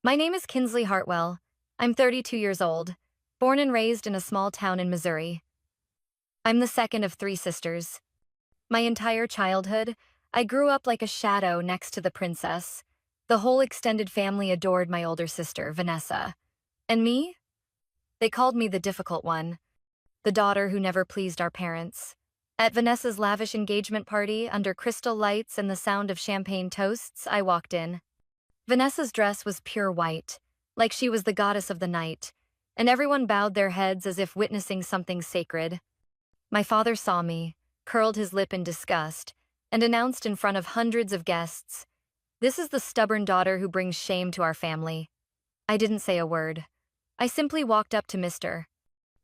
My name is Kinsley Hartwell. I'm 32 years old, born and raised in a small town in Missouri. I'm the second of three sisters. My entire childhood, I grew up like a shadow next to the princess. The whole extended family adored my older sister, Vanessa. And me? They called me the difficult one, the daughter who never pleased our parents. At Vanessa's lavish engagement party, under crystal lights and the sound of champagne toasts, I walked in. Vanessa's dress was pure white, like she was the goddess of the night, and everyone bowed their heads as if witnessing something sacred. My father saw me, curled his lip in disgust, and announced in front of hundreds of guests, "This is the stubborn daughter who brings shame to our family." I didn't say a word. I simply walked up to Mr.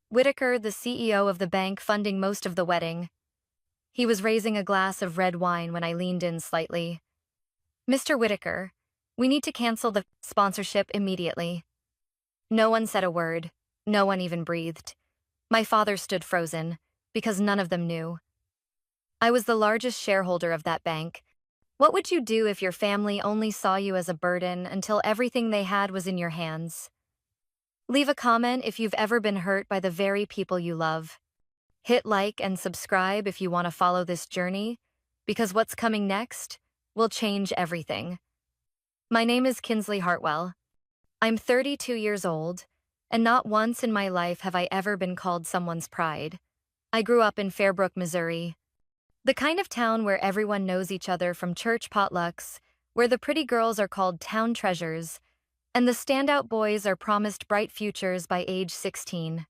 Whitaker, the CEO of the bank funding most of the wedding. He was raising a glass of red wine when I leaned in slightly. "Mr. Whitaker, we need to cancel the sponsorship immediately." No one said a word. No one even breathed. My father stood frozen, because none of them knew. I was the largest shareholder of that bank. What would you do if your family only saw you as a burden until everything they had was in your hands? Leave a comment if you've ever been hurt by the very people you love. Hit like and subscribe if you want to follow this journey, because what's coming next will change everything. My name is Kinsley Hartwell. I'm 32 years old, and not once in my life have I ever been called someone's pride. I grew up in Fairbrook, Missouri, the kind of town where everyone knows each other from church potlucks, where the pretty girls are called town treasures, and the standout boys are promised bright futures by age 16.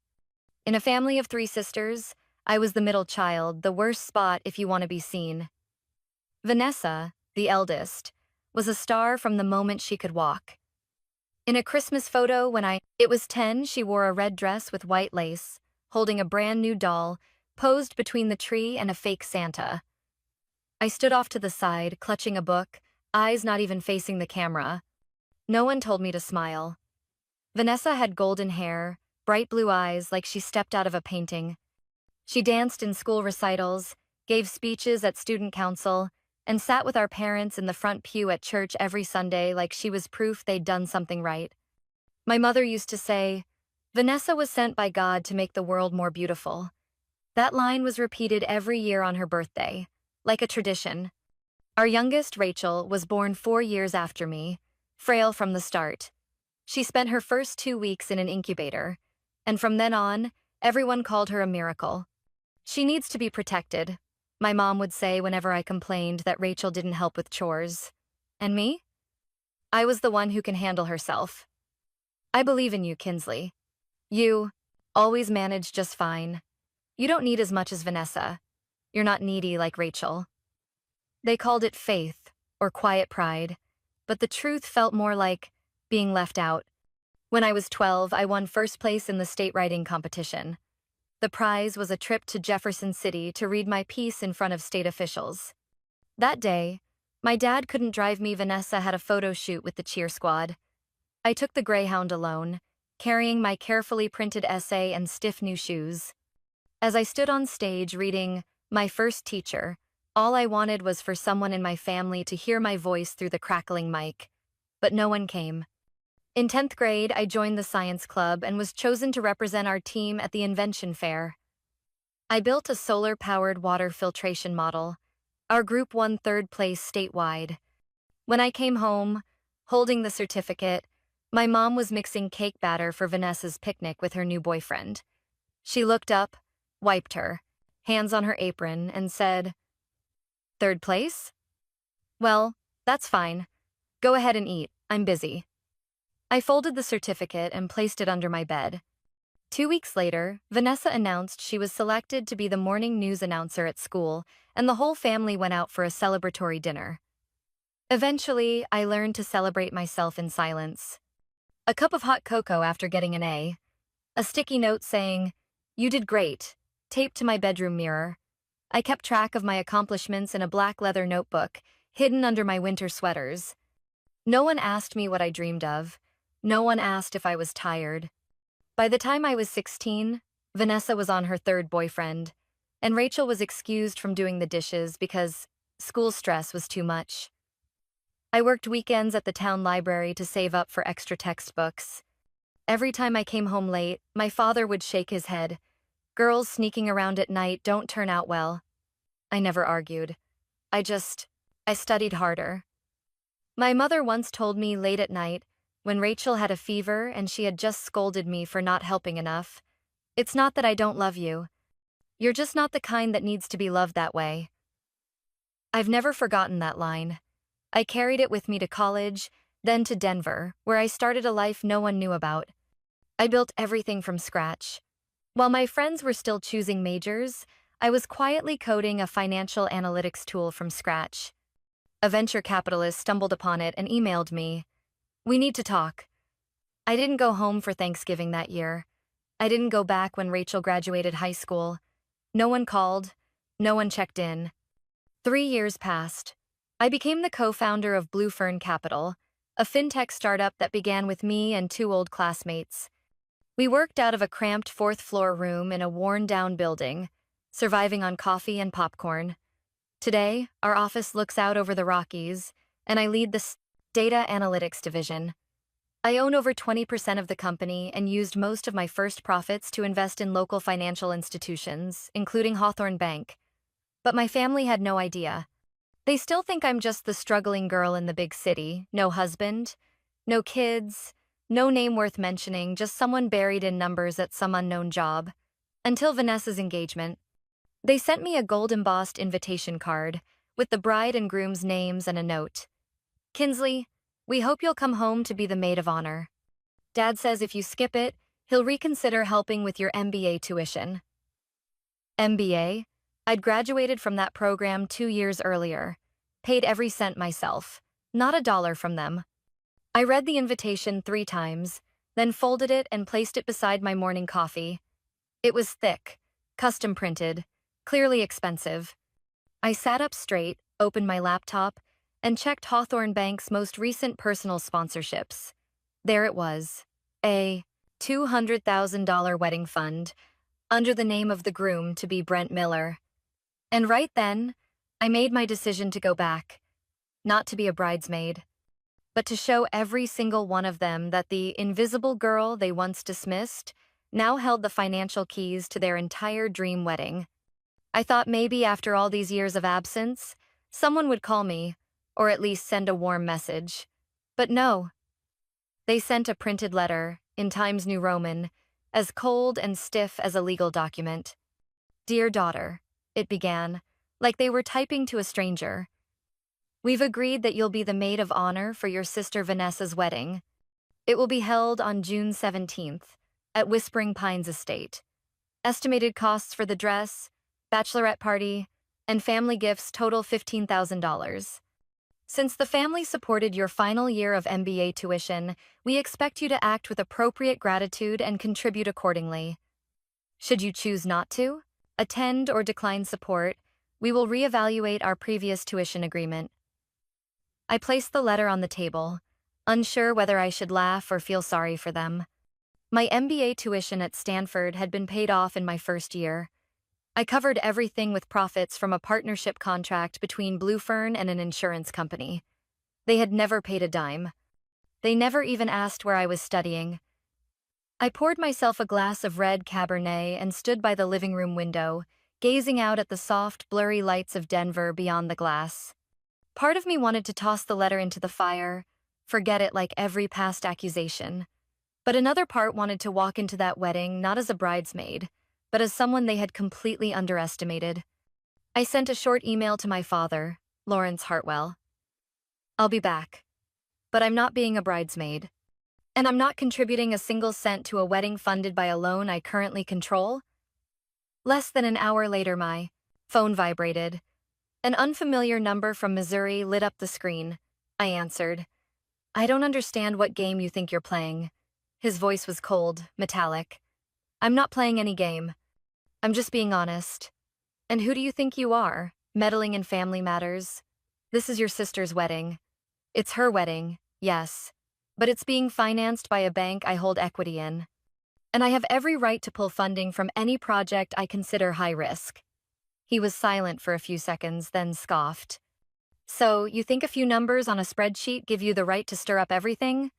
In a family of three sisters, I was the middle child, the worst spot if you want to be seen. Vanessa, the eldest, was a star from the moment she could walk. In a Christmas photo when it was 10, she wore a red dress with white lace, holding a brand new doll, posed between the tree and a fake Santa. I stood off to the side, clutching a book, eyes not even facing the camera. No one told me to smile. Vanessa had golden hair, bright blue eyes like she stepped out of a painting. She danced in school recitals, gave speeches at student council, and sat with our parents in the front pew at church every Sunday like she was proof they'd done something right. My mother used to say, "Vanessa was sent by God to make the world more beautiful." That line was repeated every year on her birthday, like a tradition. Our youngest, Rachel, was born 4 years after me, frail from the start. She spent her first 2 weeks in an incubator, and from then on, everyone called her a miracle. "She needs to be protected," my mom would say whenever I complained that Rachel didn't help with chores. And me? I was the one who can handle herself. I believe in you, Kinsley. You always manage just fine. You don't need as much as Vanessa. You're not needy like Rachel. They called it faith or quiet pride, but the truth felt more like being left out. When I was 12, I won first place in the state writing competition. The prize was a trip to Jefferson City to read my piece in front of state officials. That day, my dad couldn't drive me. Vanessa had a photo shoot with the cheer squad. I took the Greyhound alone, carrying my carefully printed essay and stiff new shoes. As I stood on stage reading My First Teacher, all I wanted was for someone in my family to hear my voice through the crackling mic. But no one came. In 10th grade, I joined the science club and was chosen to represent our team at the invention fair. I built a solar-powered water filtration model. Our group won 3rd place statewide. When I came home, holding the certificate, my mom was mixing cake batter for Vanessa's picnic with her new boyfriend. She looked up, wiped her hands on her apron, and said, "3rd place? Well, that's fine. Go ahead and eat. I'm busy." I folded the certificate and placed it under my bed. 2 weeks later, Vanessa announced she was selected to be the morning news announcer at school, and the whole family went out for a celebratory dinner. Eventually, I learned to celebrate myself in silence. A cup of hot cocoa after getting an A. A sticky note saying, "You did great," taped to my bedroom mirror. I kept track of my accomplishments in a black leather notebook, hidden under my winter sweaters. No one asked me what I dreamed of. No one asked if I was tired. By the time I was 16, Vanessa was on her 3rd boyfriend, and Rachel was excused from doing the dishes because school stress was too much. I worked weekends at the town library to save up for extra textbooks. Every time I came home late, my father would shake his head. Girls sneaking around at night don't turn out well. I never argued. I just, I studied harder. My mother once told me late at night, when Rachel had a fever and she had just scolded me for not helping enough, "It's not that I don't love you. You're just not the kind that needs to be loved that way." I've never forgotten that line. I carried it with me to college, then to Denver, where I started a life no one knew about. I built everything from scratch. While my friends were still choosing majors, I was quietly coding a financial analytics tool from scratch. A venture capitalist stumbled upon it and emailed me, "We need to talk." I didn't go home for Thanksgiving that year. I didn't go back when Rachel graduated high school. No one called. No one checked in. 3 years passed. I became the co-founder of Blue Fern Capital, a fintech startup that began with me and two old classmates. We worked out of a cramped fourth-floor room in a worn-down building, surviving on coffee and popcorn. Today, our office looks out over the Rockies, and I lead the data analytics division. I own over 20% of the company and used most of my first profits to invest in local financial institutions, including Hawthorne Bank. But my family had no idea. They still think I'm just the struggling girl in the big city, no husband, no kids, no name worth mentioning, just someone buried in numbers at some unknown job. Until Vanessa's engagement. They sent me a gold-embossed invitation card with the bride and groom's names and a note. "Kinsley, we hope you'll come home to be the maid of honor. Dad says if you skip it, he'll reconsider helping with your MBA tuition." MBA? I'd graduated from that program 2 years earlier. Paid every cent myself. Not a dollar from them. I read the invitation 3 times, then folded it and placed it beside my morning coffee. It was thick, custom printed, clearly expensive. I sat up straight, opened my laptop, and checked Hawthorne Bank's most recent personal sponsorships. There it was, a $200,000 wedding fund, under the name of the groom to be Brent Miller. And right then, I made my decision to go back, not to be a bridesmaid, but to show every single one of them that the invisible girl they once dismissed now held the financial keys to their entire dream wedding. I thought maybe after all these years of absence, someone would call me, or at least send a warm message. But no. They sent a printed letter, in Times New Roman, as cold and stiff as a legal document. "Dear daughter," it began, like they were typing to a stranger. "We've agreed that you'll be the maid of honor for your sister Vanessa's wedding. It will be held on June 17th, at Whispering Pines Estate. Estimated costs for the dress, bachelorette party, and family gifts total $15,000. Since the family supported your final year of MBA tuition, we expect you to act with appropriate gratitude and contribute accordingly. Should you choose not to, attend or decline support, we will reevaluate our previous tuition agreement." I placed the letter on the table, unsure whether I should laugh or feel sorry for them. My MBA tuition at Stanford had been paid off in my first year. I covered everything with profits from a partnership contract between Blue Fern and an insurance company. They had never paid a dime. They never even asked where I was studying. I poured myself a glass of red Cabernet and stood by the living room window, gazing out at the soft, blurry lights of Denver beyond the glass. Part of me wanted to toss the letter into the fire, forget it like every past accusation. But another part wanted to walk into that wedding not as a bridesmaid, but as someone they had completely underestimated. I sent a short email to my father, Lawrence Hartwell. "I'll be back. But I'm not being a bridesmaid. And I'm not contributing a single cent to a wedding funded by a loan I currently control." Less than an hour later, my phone vibrated. An unfamiliar number from Missouri lit up the screen. I answered. "I don't understand what game you think you're playing." His voice was cold, metallic. "I'm not playing any game. I'm just being honest. And who do you think you are, meddling in family matters? This is your sister's wedding. It's her wedding, yes, but it's being financed by a bank I hold equity in. And I have every right to pull funding from any project I consider high risk." He was silent for a few seconds, then scoffed. So, you think a few numbers on a spreadsheet give you the right to stir up everything?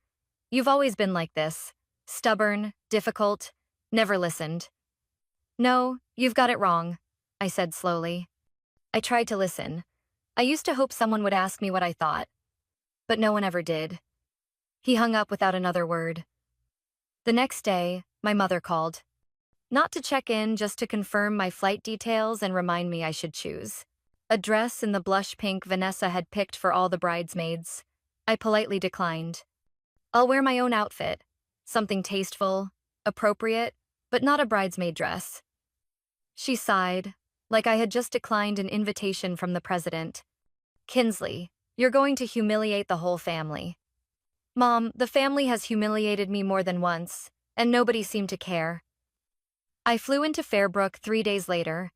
You've always been like this. Stubborn, difficult, never listened. No, you've got it wrong, I said slowly. I tried to listen. I used to hope someone would ask me what I thought, but no one ever did. He hung up without another word. The next day, my mother called. Not to check in, just to confirm my flight details and remind me I should choose a dress in the blush pink Vanessa had picked for all the bridesmaids. I politely declined. I'll wear my own outfit. Something tasteful, appropriate, but not a bridesmaid dress. She sighed, like I had just declined an invitation from the president. Kinsley, you're going to humiliate the whole family. Mom, the family has humiliated me more than once, and nobody seemed to care. I flew into Fairbrook 3 days later,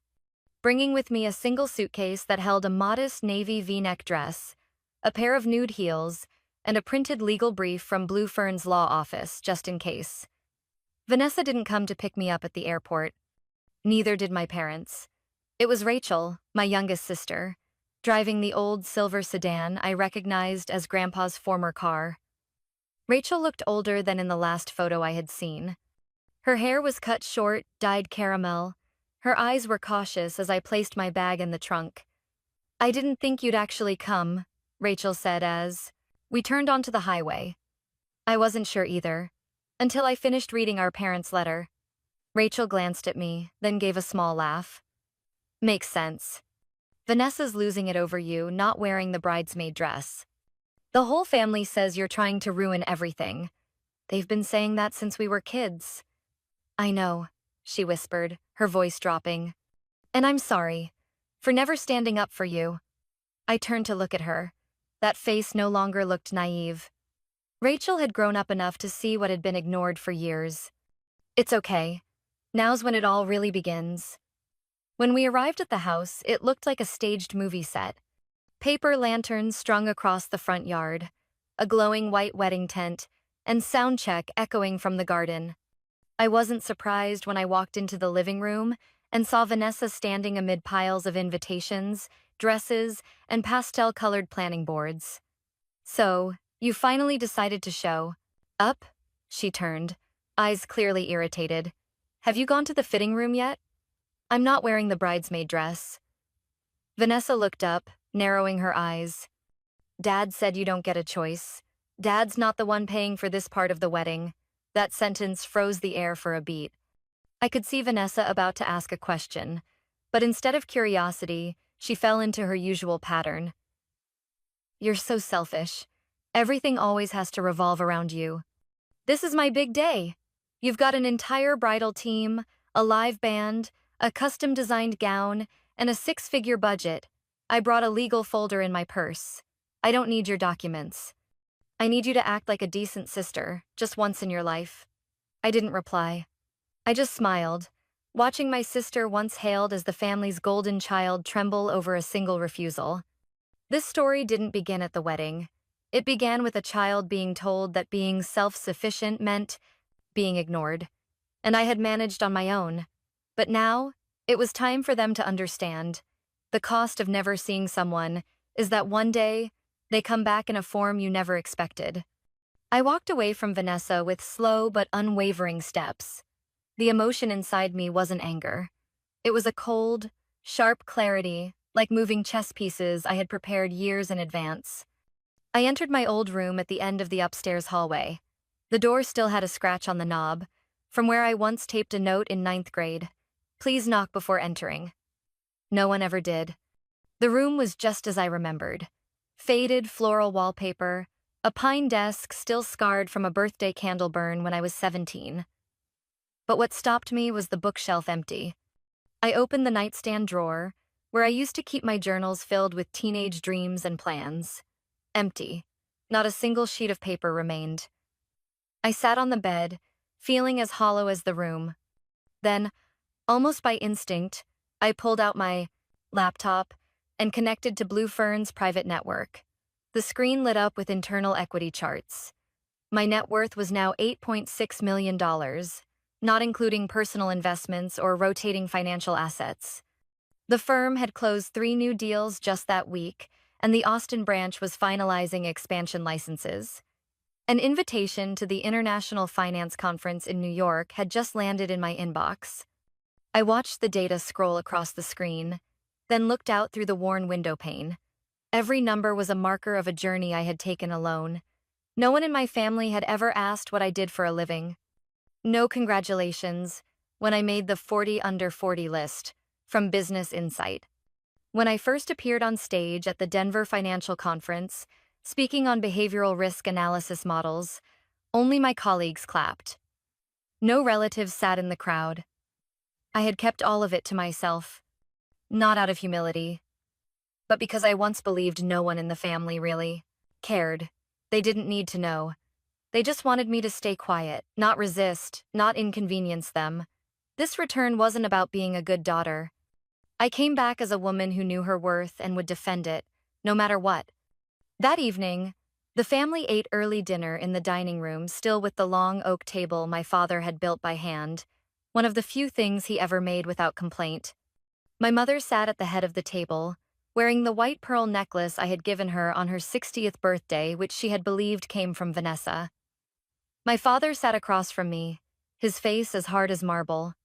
bringing with me a single suitcase that held a modest navy V-neck dress, a pair of nude heels, and a printed legal brief from Blue Fern's law office, just in case. Vanessa didn't come to pick me up at the airport. Neither did my parents. It was Rachel, my youngest sister, driving the old silver sedan I recognized as Grandpa's former car. Rachel looked older than in the last photo I had seen. Her hair was cut short, dyed caramel. Her eyes were cautious as I placed my bag in the trunk. I didn't think you'd actually come, Rachel said as we turned onto the highway. I wasn't sure either, until I finished reading our parents' letter. Rachel glanced at me, then gave a small laugh. Makes sense. Vanessa's losing it over you not wearing the bridesmaid dress. The whole family says you're trying to ruin everything. They've been saying that since we were kids. I know, she whispered, her voice dropping. And I'm sorry for never standing up for you. I turned to look at her. That face no longer looked naive. Rachel had grown up enough to see what had been ignored for years. It's okay. Now's when it all really begins. When we arrived at the house, it looked like a staged movie set. Paper lanterns strung across the front yard, a glowing white wedding tent, and sound check echoing from the garden. I wasn't surprised when I walked into the living room and saw Vanessa standing amid piles of invitations, dresses, and pastel-colored planning boards. So, you finally decided to show up? She turned, eyes clearly irritated. Have you gone to the fitting room yet? I'm not wearing the bridesmaid dress. Vanessa looked up, narrowing her eyes. Dad said you don't get a choice. Dad's not the one paying for this part of the wedding. That sentence froze the air for a beat. I could see Vanessa about to ask a question, but instead of curiosity, she fell into her usual pattern. You're so selfish. Everything always has to revolve around you. This is my big day. You've got an entire bridal team, a live band, a custom-designed gown, and a six-figure budget. I brought a legal folder in my purse. I don't need your documents. I need you to act like a decent sister, just once in your life. I didn't reply. I just smiled, watching my sister, once hailed as the family's golden child, tremble over a single refusal. This story didn't begin at the wedding. It began with a child being told that being self-sufficient meant being ignored, and I had managed on my own. But now, it was time for them to understand. The cost of never seeing someone is that one day, they come back in a form you never expected. I walked away from Vanessa with slow but unwavering steps. The emotion inside me wasn't anger. It was a cold, sharp clarity, like moving chess pieces I had prepared years in advance. I entered my old room at the end of the upstairs hallway. The door still had a scratch on the knob, from where I once taped a note in 9th grade. Please knock before entering. No one ever did. The room was just as I remembered. Faded floral wallpaper, a pine desk still scarred from a birthday candle burn when I was 17. But what stopped me was the bookshelf empty. I opened the nightstand drawer, where I used to keep my journals filled with teenage dreams and plans. Empty. Not a single sheet of paper remained. I sat on the bed, feeling as hollow as the room. Then, almost by instinct, I pulled out my laptop and connected to Blue Fern's private network. The screen lit up with internal equity charts. My net worth was now $8.6 million, not including personal investments or rotating financial assets. The firm had closed 3 new deals just that week, and the Austin branch was finalizing expansion licenses. An invitation to the International Finance Conference in New York had just landed in my inbox. I watched the data scroll across the screen, then looked out through the worn window pane. Every number was a marker of a journey I had taken alone. No one in my family had ever asked what I did for a living. No congratulations when I made the 40 under 40 list from Business Insight. When I first appeared on stage at the Denver Financial Conference, speaking on behavioral risk analysis models, only my colleagues clapped. No relatives sat in the crowd. I had kept all of it to myself, not out of humility, but because I once believed no one in the family really cared. They didn't need to know. They just wanted me to stay quiet, not resist, not inconvenience them. This return wasn't about being a good daughter. I came back as a woman who knew her worth and would defend it, no matter what. That evening, the family ate early dinner in the dining room, still with the long oak table my father had built by hand, one of the few things he ever made without complaint. My mother sat at the head of the table, wearing the white pearl necklace I had given her on her 60th birthday, which she had believed came from Vanessa. My father sat across from me, his face as hard as marble.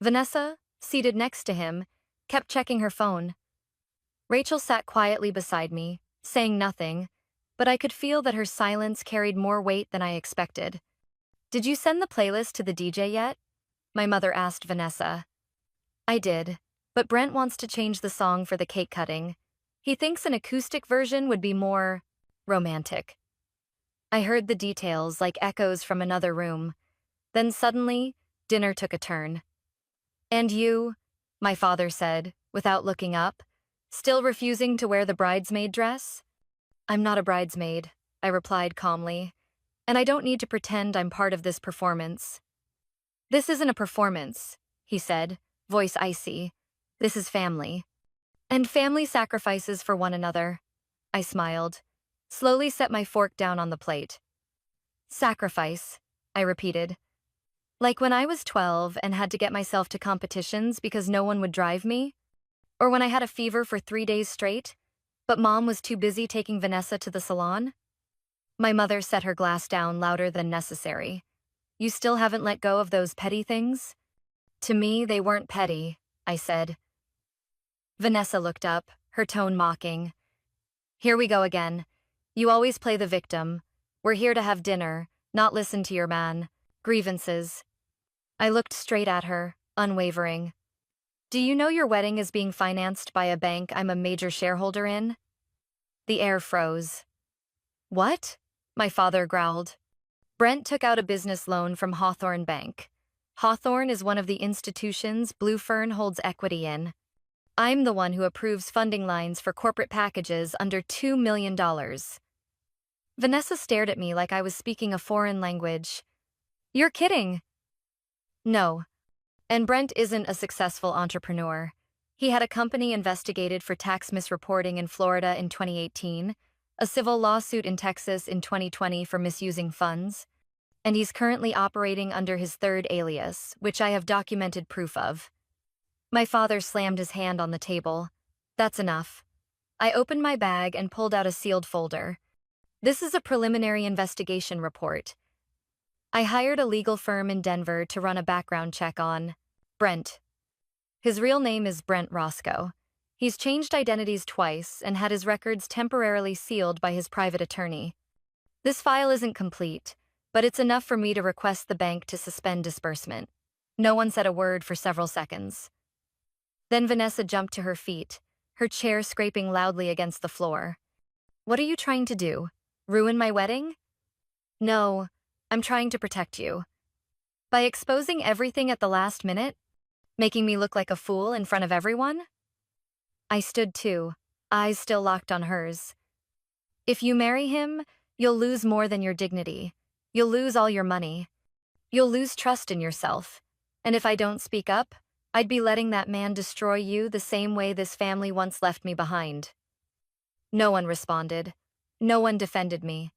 Vanessa, seated next to him, kept checking her phone. Rachel sat quietly beside me, saying nothing, but I could feel that her silence carried more weight than I expected. "Did you send the playlist to the DJ yet?" my mother asked Vanessa. "I did, but Brent wants to change the song for the cake cutting. He thinks an acoustic version would be more romantic." I heard the details like echoes from another room. Then suddenly, dinner took a turn. "And you?" my father said, without looking up, still refusing to wear the bridesmaid dress. "I'm not a bridesmaid," I replied calmly, "and I don't need to pretend I'm part of this performance." "This isn't a performance," he said, voice icy. "This is family. And family sacrifices for one another." I smiled, slowly set my fork down on the plate. "Sacrifice," I repeated. "Like when I was 12 and had to get myself to competitions because no one would drive me? Or when I had a fever for 3 days straight, but Mom was too busy taking Vanessa to the salon?" My mother set her glass down louder than necessary. "You still haven't let go of those petty things?" "To me, they weren't petty," I said. Vanessa looked up, her tone mocking. "Here we go again. You always play the victim. We're here to have dinner, not listen to your grievances." I looked straight at her, unwavering. "Do you know your wedding is being financed by a bank I'm a major shareholder in?" The air froze. "What?" my father growled. "Brent took out a business loan from Hawthorne Bank. Hawthorne is one of the institutions Blue Fern holds equity in. I'm the one who approves funding lines for corporate packages under $2 million. Vanessa stared at me like I was speaking a foreign language. "You're kidding." "No. And Brent isn't a successful entrepreneur. He had a company investigated for tax misreporting in Florida in 2018, a civil lawsuit in Texas in 2020 for misusing funds, and he's currently operating under his third alias, which I have documented proof of." My father slammed his hand on the table. "That's enough." I opened my bag and pulled out a sealed folder. "This is a preliminary investigation report. I hired a legal firm in Denver to run a background check on Brent. His real name is Brent Roscoe. He's changed identities twice and had his records temporarily sealed by his private attorney. This file isn't complete, but it's enough for me to request the bank to suspend disbursement." No one said a word for several seconds. Then Vanessa jumped to her feet, her chair scraping loudly against the floor. "What are you trying to do? Ruin my wedding?" "No, I'm trying to protect you. By exposing everything at the last minute? Making me look like a fool in front of everyone?" I stood too, eyes still locked on hers. "If you marry him, you'll lose more than your dignity. You'll lose all your money. You'll lose trust in yourself. And if I don't speak up, I'd be letting that man destroy you the same way this family once left me behind." No one responded. No one defended me.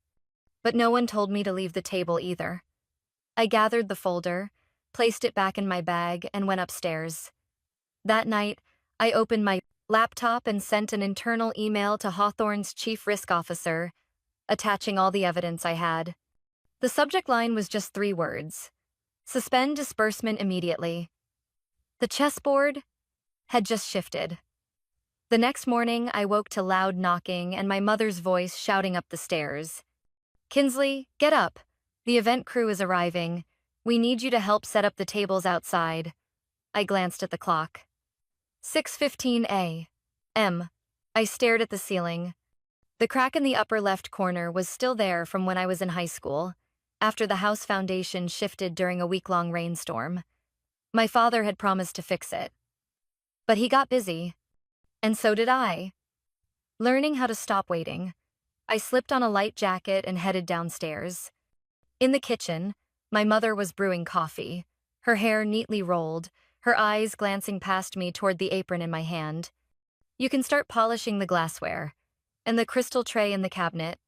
But no one told me to leave the table either. I gathered the folder, placed it back in my bag, and went upstairs. That night, I opened my laptop and sent an internal email to Hawthorne's chief risk officer, attaching all the evidence I had. The subject line was just 3 words: suspend disbursement immediately. The chessboard had just shifted. The next morning, I woke to loud knocking and my mother's voice shouting up the stairs. "Kinsley, get up. The event crew is arriving. We need you to help set up the tables outside." I glanced at the clock. 6:15 a.m. I stared at the ceiling. The crack in the upper left corner was still there from when I was in high school, after the house foundation shifted during a week-long rainstorm. My father had promised to fix it. But he got busy. And so did I. Learning how to stop waiting, I slipped on a light jacket and headed downstairs. In the kitchen, my mother was brewing coffee, her hair neatly rolled, her eyes glancing past me toward the apron in my hand. "You can start polishing the glassware. And the crystal tray in the cabinet.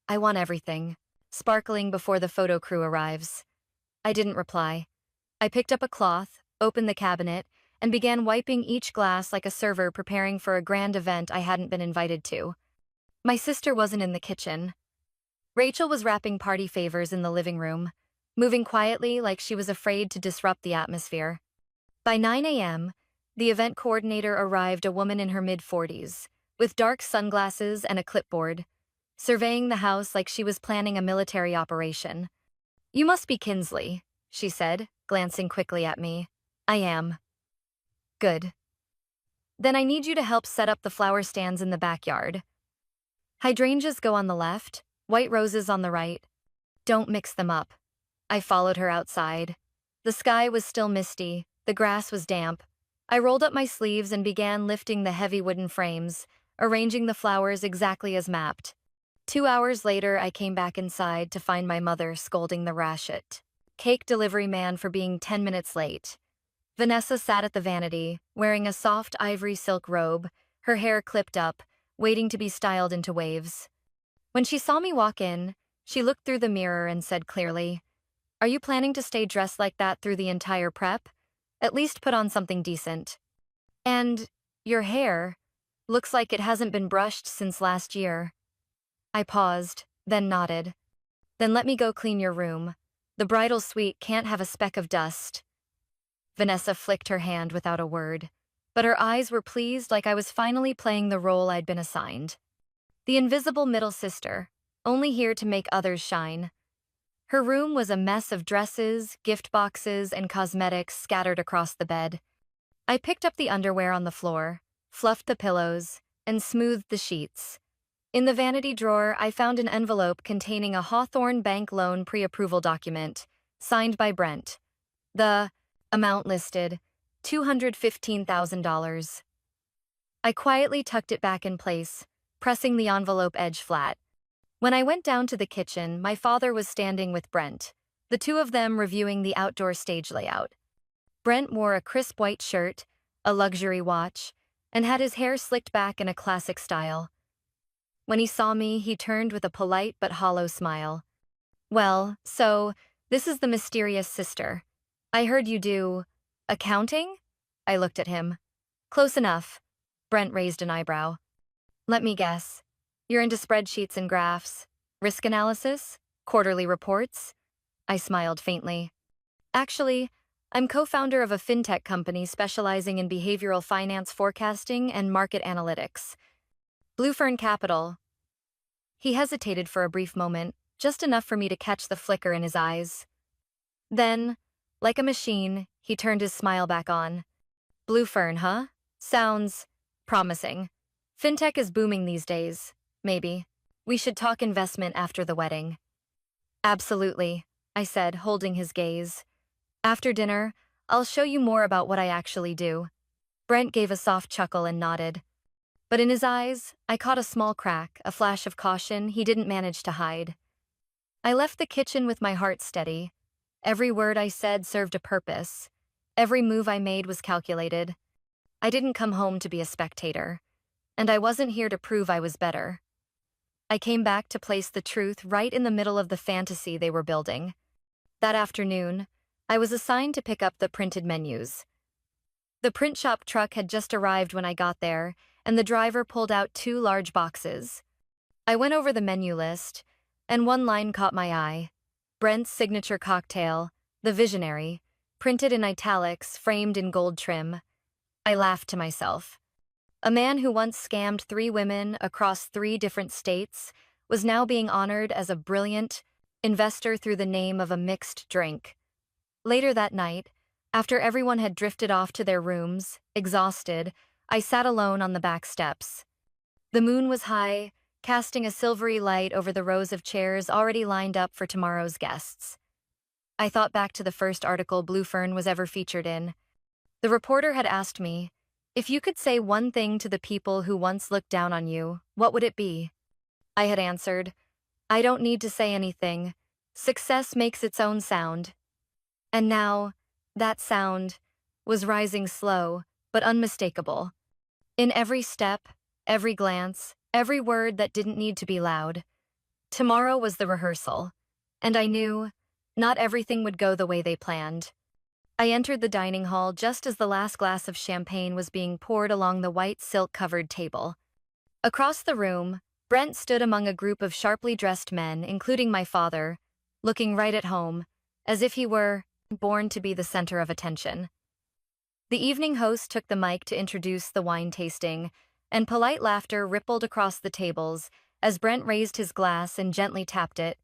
I want everything, sparkling before the photo crew arrives." I didn't reply. I picked up a cloth, opened the cabinet, and began wiping each glass like a server preparing for a grand event I hadn't been invited to. My sister wasn't in the kitchen. Rachel was wrapping party favors in the living room, moving quietly like she was afraid to disrupt the atmosphere. By 9 a.m., the event coordinator arrived, a woman in her mid-40s, with dark sunglasses and a clipboard, surveying the house like she was planning a military operation. "You must be Kinsley," she said, glancing quickly at me. "I am." "Good. Then I need you to help set up the flower stands in the backyard. Hydrangeas go on the left, white roses on the right. Don't mix them up." I followed her outside. The sky was still misty, the grass was damp. I rolled up my sleeves and began lifting the heavy wooden frames, arranging the flowers exactly as mapped. 2 hours later, I came back inside to find my mother scolding the Rashit cake delivery man for being 10 minutes late. Vanessa sat at the vanity, wearing a soft ivory silk robe, her hair clipped up, waiting to be styled into waves. When she saw me walk in, she looked through the mirror and said clearly, "Are you planning to stay dressed like that through the entire prep? At least put on something decent. And your hair looks like it hasn't been brushed since last year." I paused, then nodded. "Then let me go clean your room. The bridal suite can't have a speck of dust." Vanessa flicked her hand without a word, but her eyes were pleased, like I was finally playing the role I'd been assigned. The invisible middle sister, only here to make others shine. Her room was a mess of dresses, gift boxes, and cosmetics scattered across the bed. I picked up the underwear on the floor, fluffed the pillows, and smoothed the sheets. In the vanity drawer, I found an envelope containing a Hawthorne Bank loan pre-approval document, signed by Brent. The amount listed, $215,000. I quietly tucked it back in place, pressing the envelope edge flat. When I went down to the kitchen, my father was standing with Brent, the two of them reviewing the outdoor stage layout. Brent wore a crisp white shirt, a luxury watch, and had his hair slicked back in a classic style. When he saw me, he turned with a polite but hollow smile. "Well, so, this is the mysterious sister. I heard you do accounting?" I looked at him. "Close enough." Brent raised an eyebrow. "Let me guess. You're into spreadsheets and graphs, risk analysis, quarterly reports?" I smiled faintly. "Actually, I'm co-founder of a fintech company specializing in behavioral finance forecasting and market analytics. Bluefern Capital." He hesitated for a brief moment, just enough for me to catch the flicker in his eyes. Then, like a machine, he turned his smile back on. "Bluefern, huh? Sounds promising. Fintech is booming these days. Maybe. We should talk investment after the wedding." "Absolutely," I said, holding his gaze. "After dinner, I'll show you more about what I actually do." Brent gave a soft chuckle and nodded. But in his eyes, I caught a small crack, a flash of caution he didn't manage to hide. I left the kitchen with my heart steady. Every word I said served a purpose. Every move I made was calculated. I didn't come home to be a spectator, and I wasn't here to prove I was better. I came back to place the truth right in the middle of the fantasy they were building. That afternoon, I was assigned to pick up the printed menus. The print shop truck had just arrived when I got there, and the driver pulled out two large boxes. I went over the menu list, and one line caught my eye. Brent's signature cocktail, the Visionary, printed in italics, framed in gold trim. I laughed to myself. A man who once scammed 3 women across 3 different states was now being honored as a brilliant investor through the name of a mixed drink. Later that night, after everyone had drifted off to their rooms, exhausted, I sat alone on the back steps. The moon was high, casting a silvery light over the rows of chairs already lined up for tomorrow's guests. I thought back to the first article Blue Fern was ever featured in. The reporter had asked me, if you could say one thing to the people who once looked down on you, what would it be? I had answered, I don't need to say anything. Success makes its own sound. And now, that sound was rising slow, but unmistakable. In every step, every glance, every word that didn't need to be loud. Tomorrow was the rehearsal, and I knew not everything would go the way they planned. I entered the dining hall just as the last glass of champagne was being poured along the white silk-covered table. Across the room, Brent stood among a group of sharply dressed men, including my father, looking right at home, as if he were born to be the center of attention. The evening host took the mic to introduce the wine tasting, and polite laughter rippled across the tables as Brent raised his glass and gently tapped it.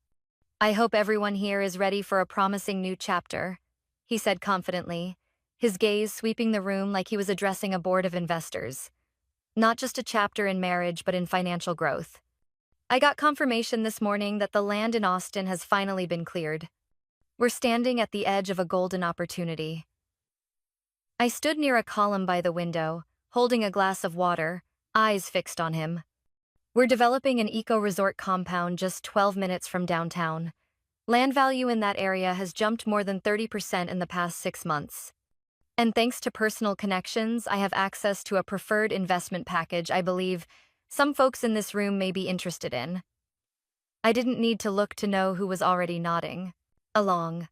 I hope everyone here is ready for a promising new chapter, he said confidently, his gaze sweeping the room like he was addressing a board of investors. Not just a chapter in marriage, but in financial growth. I got confirmation this morning that the land in Austin has finally been cleared. We're standing at the edge of a golden opportunity. I stood near a column by the window, holding a glass of water, eyes fixed on him. We're developing an eco-resort compound just 12 minutes from downtown. Land value in that area has jumped more than 30% in the past 6 months. And thanks to personal connections, I have access to a preferred investment package I believe some folks in this room may be interested in. I didn't need to look to know who was already nodding along.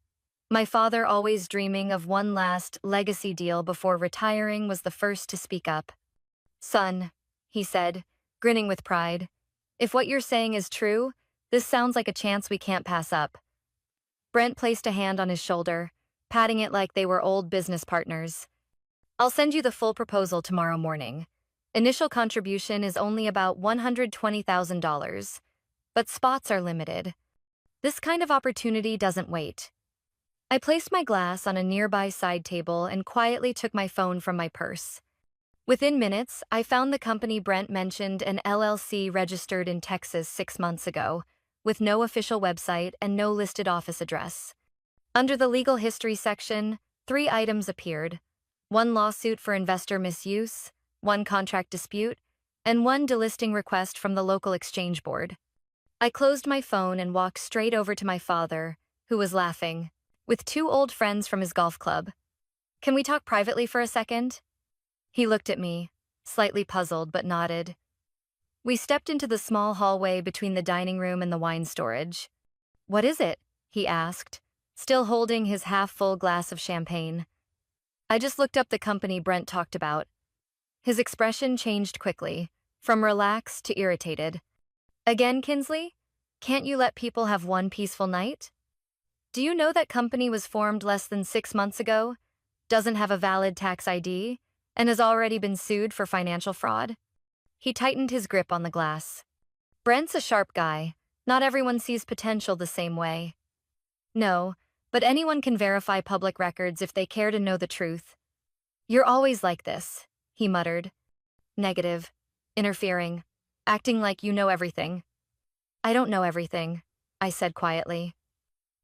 My father, always dreaming of one last legacy deal before retiring, was the first to speak up. Son, he said, grinning with pride, if what you're saying is true, this sounds like a chance we can't pass up. Brent placed a hand on his shoulder, patting it like they were old business partners. I'll send you the full proposal tomorrow morning. Initial contribution is only about $120,000, but spots are limited. This kind of opportunity doesn't wait. I placed my glass on a nearby side table and quietly took my phone from my purse. Within minutes, I found the company Brent mentioned, an LLC registered in Texas 6 months ago, with no official website and no listed office address. Under the legal history section, 3 items appeared: 1 lawsuit for investor misuse, 1 contract dispute, and 1 delisting request from the local exchange board. I closed my phone and walked straight over to my father, who was laughing, with 2 old friends from his golf club. Can we talk privately for a second? He looked at me, slightly puzzled, but nodded. We stepped into the small hallway between the dining room and the wine storage. What is it? He asked, still holding his half-full glass of champagne. I just looked up the company Brent talked about. His expression changed quickly, from relaxed to irritated. Again, Kinsley? Can't you let people have one peaceful night? Do you know that company was formed less than 6 months ago, doesn't have a valid tax ID, and has already been sued for financial fraud? He tightened his grip on the glass. Brent's a sharp guy. Not everyone sees potential the same way. No, but anyone can verify public records if they care to know the truth. You're always like this, he muttered. Negative, interfering, acting like you know everything. I don't know everything, I said quietly.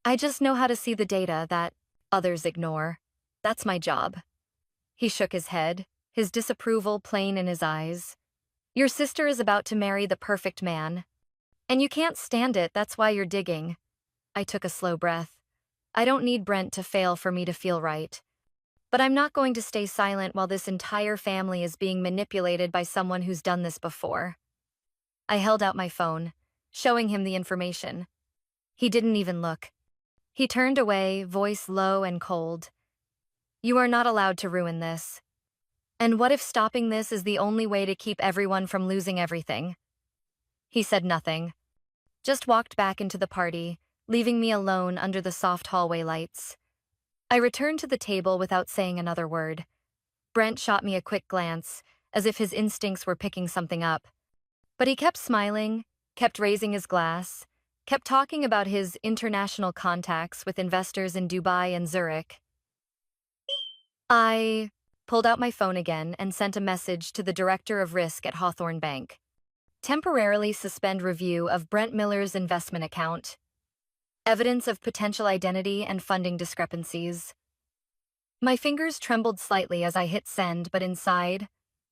I just know how to see the data that others ignore. That's my job. He shook his head, his disapproval plain in his eyes. Your sister is about to marry the perfect man. And you can't stand it, that's why you're digging. I took a slow breath. I don't need Brent to fail for me to feel right. But I'm not going to stay silent while this entire family is being manipulated by someone who's done this before. I held out my phone, showing him the information. He didn't even look. He turned away, voice low and cold. You are not allowed to ruin this. And what if stopping this is the only way to keep everyone from losing everything? He said nothing, just walked back into the party, leaving me alone under the soft hallway lights. I returned to the table without saying another word. Brent shot me a quick glance, as if his instincts were picking something up. But he kept smiling, kept raising his glass, kept talking about his international contacts with investors in Dubai and Zurich. I pulled out my phone again and sent a message to the director of risk at Hawthorne Bank. Temporarily suspend review of Brent Miller's investment account. Evidence of potential identity and funding discrepancies. My fingers trembled slightly as I hit send, but inside,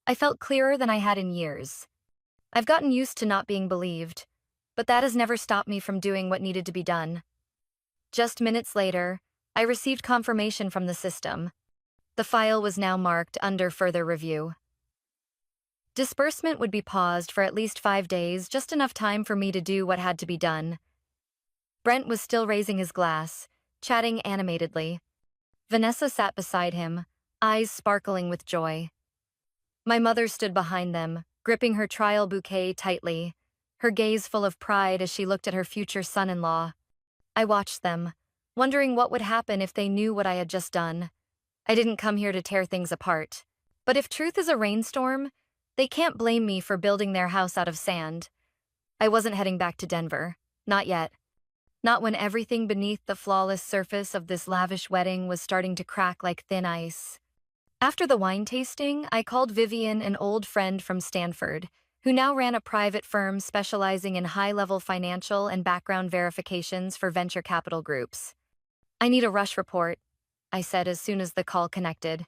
I felt clearer than I had in years. I've gotten used to not being believed, but that has never stopped me from doing what needed to be done. Just minutes later, I received confirmation from the system. The file was now marked under further review. Disbursement would be paused for at least 5 days, just enough time for me to do what had to be done. Brent was still raising his glass, chatting animatedly. Vanessa sat beside him, eyes sparkling with joy. My mother stood behind them, gripping her trial bouquet tightly, her gaze full of pride as she looked at her future son-in-law. I watched them, wondering what would happen if they knew what I had just done. I didn't come here to tear things apart. But if truth is a rainstorm, they can't blame me for building their house out of sand. I wasn't heading back to Denver. Not yet. Not when everything beneath the flawless surface of this lavish wedding was starting to crack like thin ice. After the wine tasting, I called Vivian, an old friend from Stanford, who now ran a private firm specializing in high-level financial and background verifications for venture capital groups. I need a rush report, I said as soon as the call connected.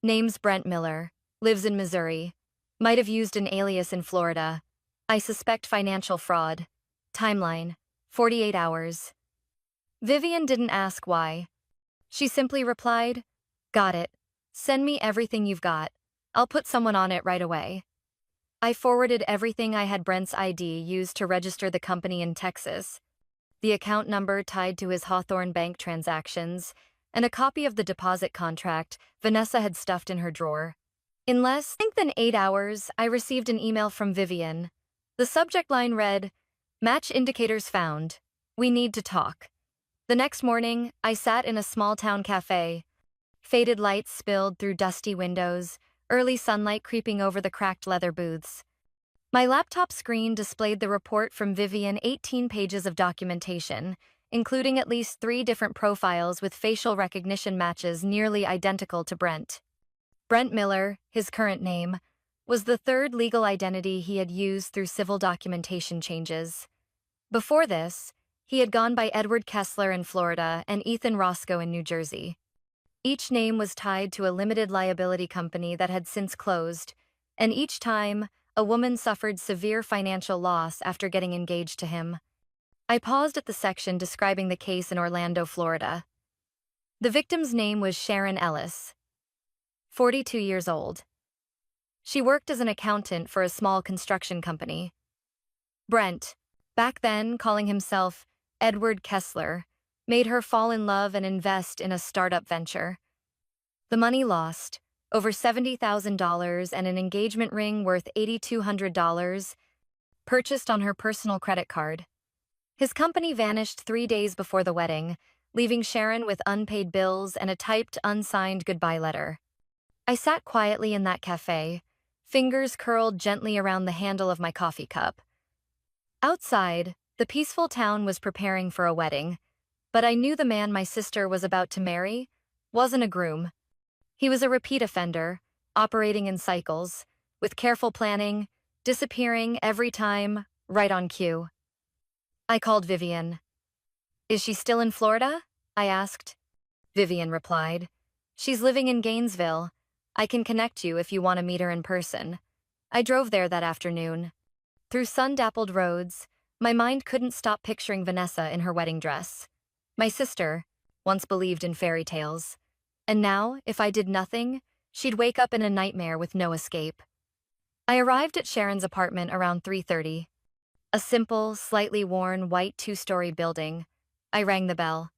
Name's Brent Miller, lives in Missouri, might have used an alias in Florida. I suspect financial fraud. Timeline, 48 hours. Vivian didn't ask why. She simply replied, "Got it. Send me everything you've got. I'll put someone on it right away." I forwarded everything I had Brent's ID used to register the company in Texas, the account number tied to his Hawthorne Bank transactions, and a copy of the deposit contract Vanessa had stuffed in her drawer. In less than 8 hours, I received an email from Vivian. The subject line read, "Match indicators found. We need to talk." The next morning, I sat in a small-town cafe. Faded lights spilled through dusty windows, early sunlight creeping over the cracked leather booths. My laptop screen displayed the report from Vivian, 18 pages of documentation, including at least 3 different profiles with facial recognition matches nearly identical to Brent. Brent Miller, his current name, was the third legal identity he had used through civil documentation changes. Before this, he had gone by Edward Kessler in Florida and Ethan Roscoe in New Jersey. Each name was tied to a limited liability company that had since closed, and each time, a woman suffered severe financial loss after getting engaged to him. I paused at the section describing the case in Orlando, Florida. The victim's name was Sharon Ellis, 42 years old. She worked as an accountant for a small construction company. Brent, back then calling himself Edward Kessler, made her fall in love and invest in a startup venture. The money lost, over $70,000 and an engagement ring worth $8,200, purchased on her personal credit card. His company vanished 3 days before the wedding, leaving Sharon with unpaid bills and a typed, unsigned goodbye letter. I sat quietly in that cafe, fingers curled gently around the handle of my coffee cup. Outside, the peaceful town was preparing for a wedding, but I knew the man my sister was about to marry wasn't a groom. He was a repeat offender, operating in cycles, with careful planning, disappearing every time, right on cue. I called Vivian. "Is she still in Florida?" I asked. Vivian replied, "She's living in Gainesville. I can connect you if you want to meet her in person." I drove there that afternoon. Through sun-dappled roads, my mind couldn't stop picturing Vanessa in her wedding dress. My sister once believed in fairy tales. And now, if I did nothing, she'd wake up in a nightmare with no escape. I arrived at Sharon's apartment around 3:30. A simple, slightly worn, white 2-story building. I rang the bell.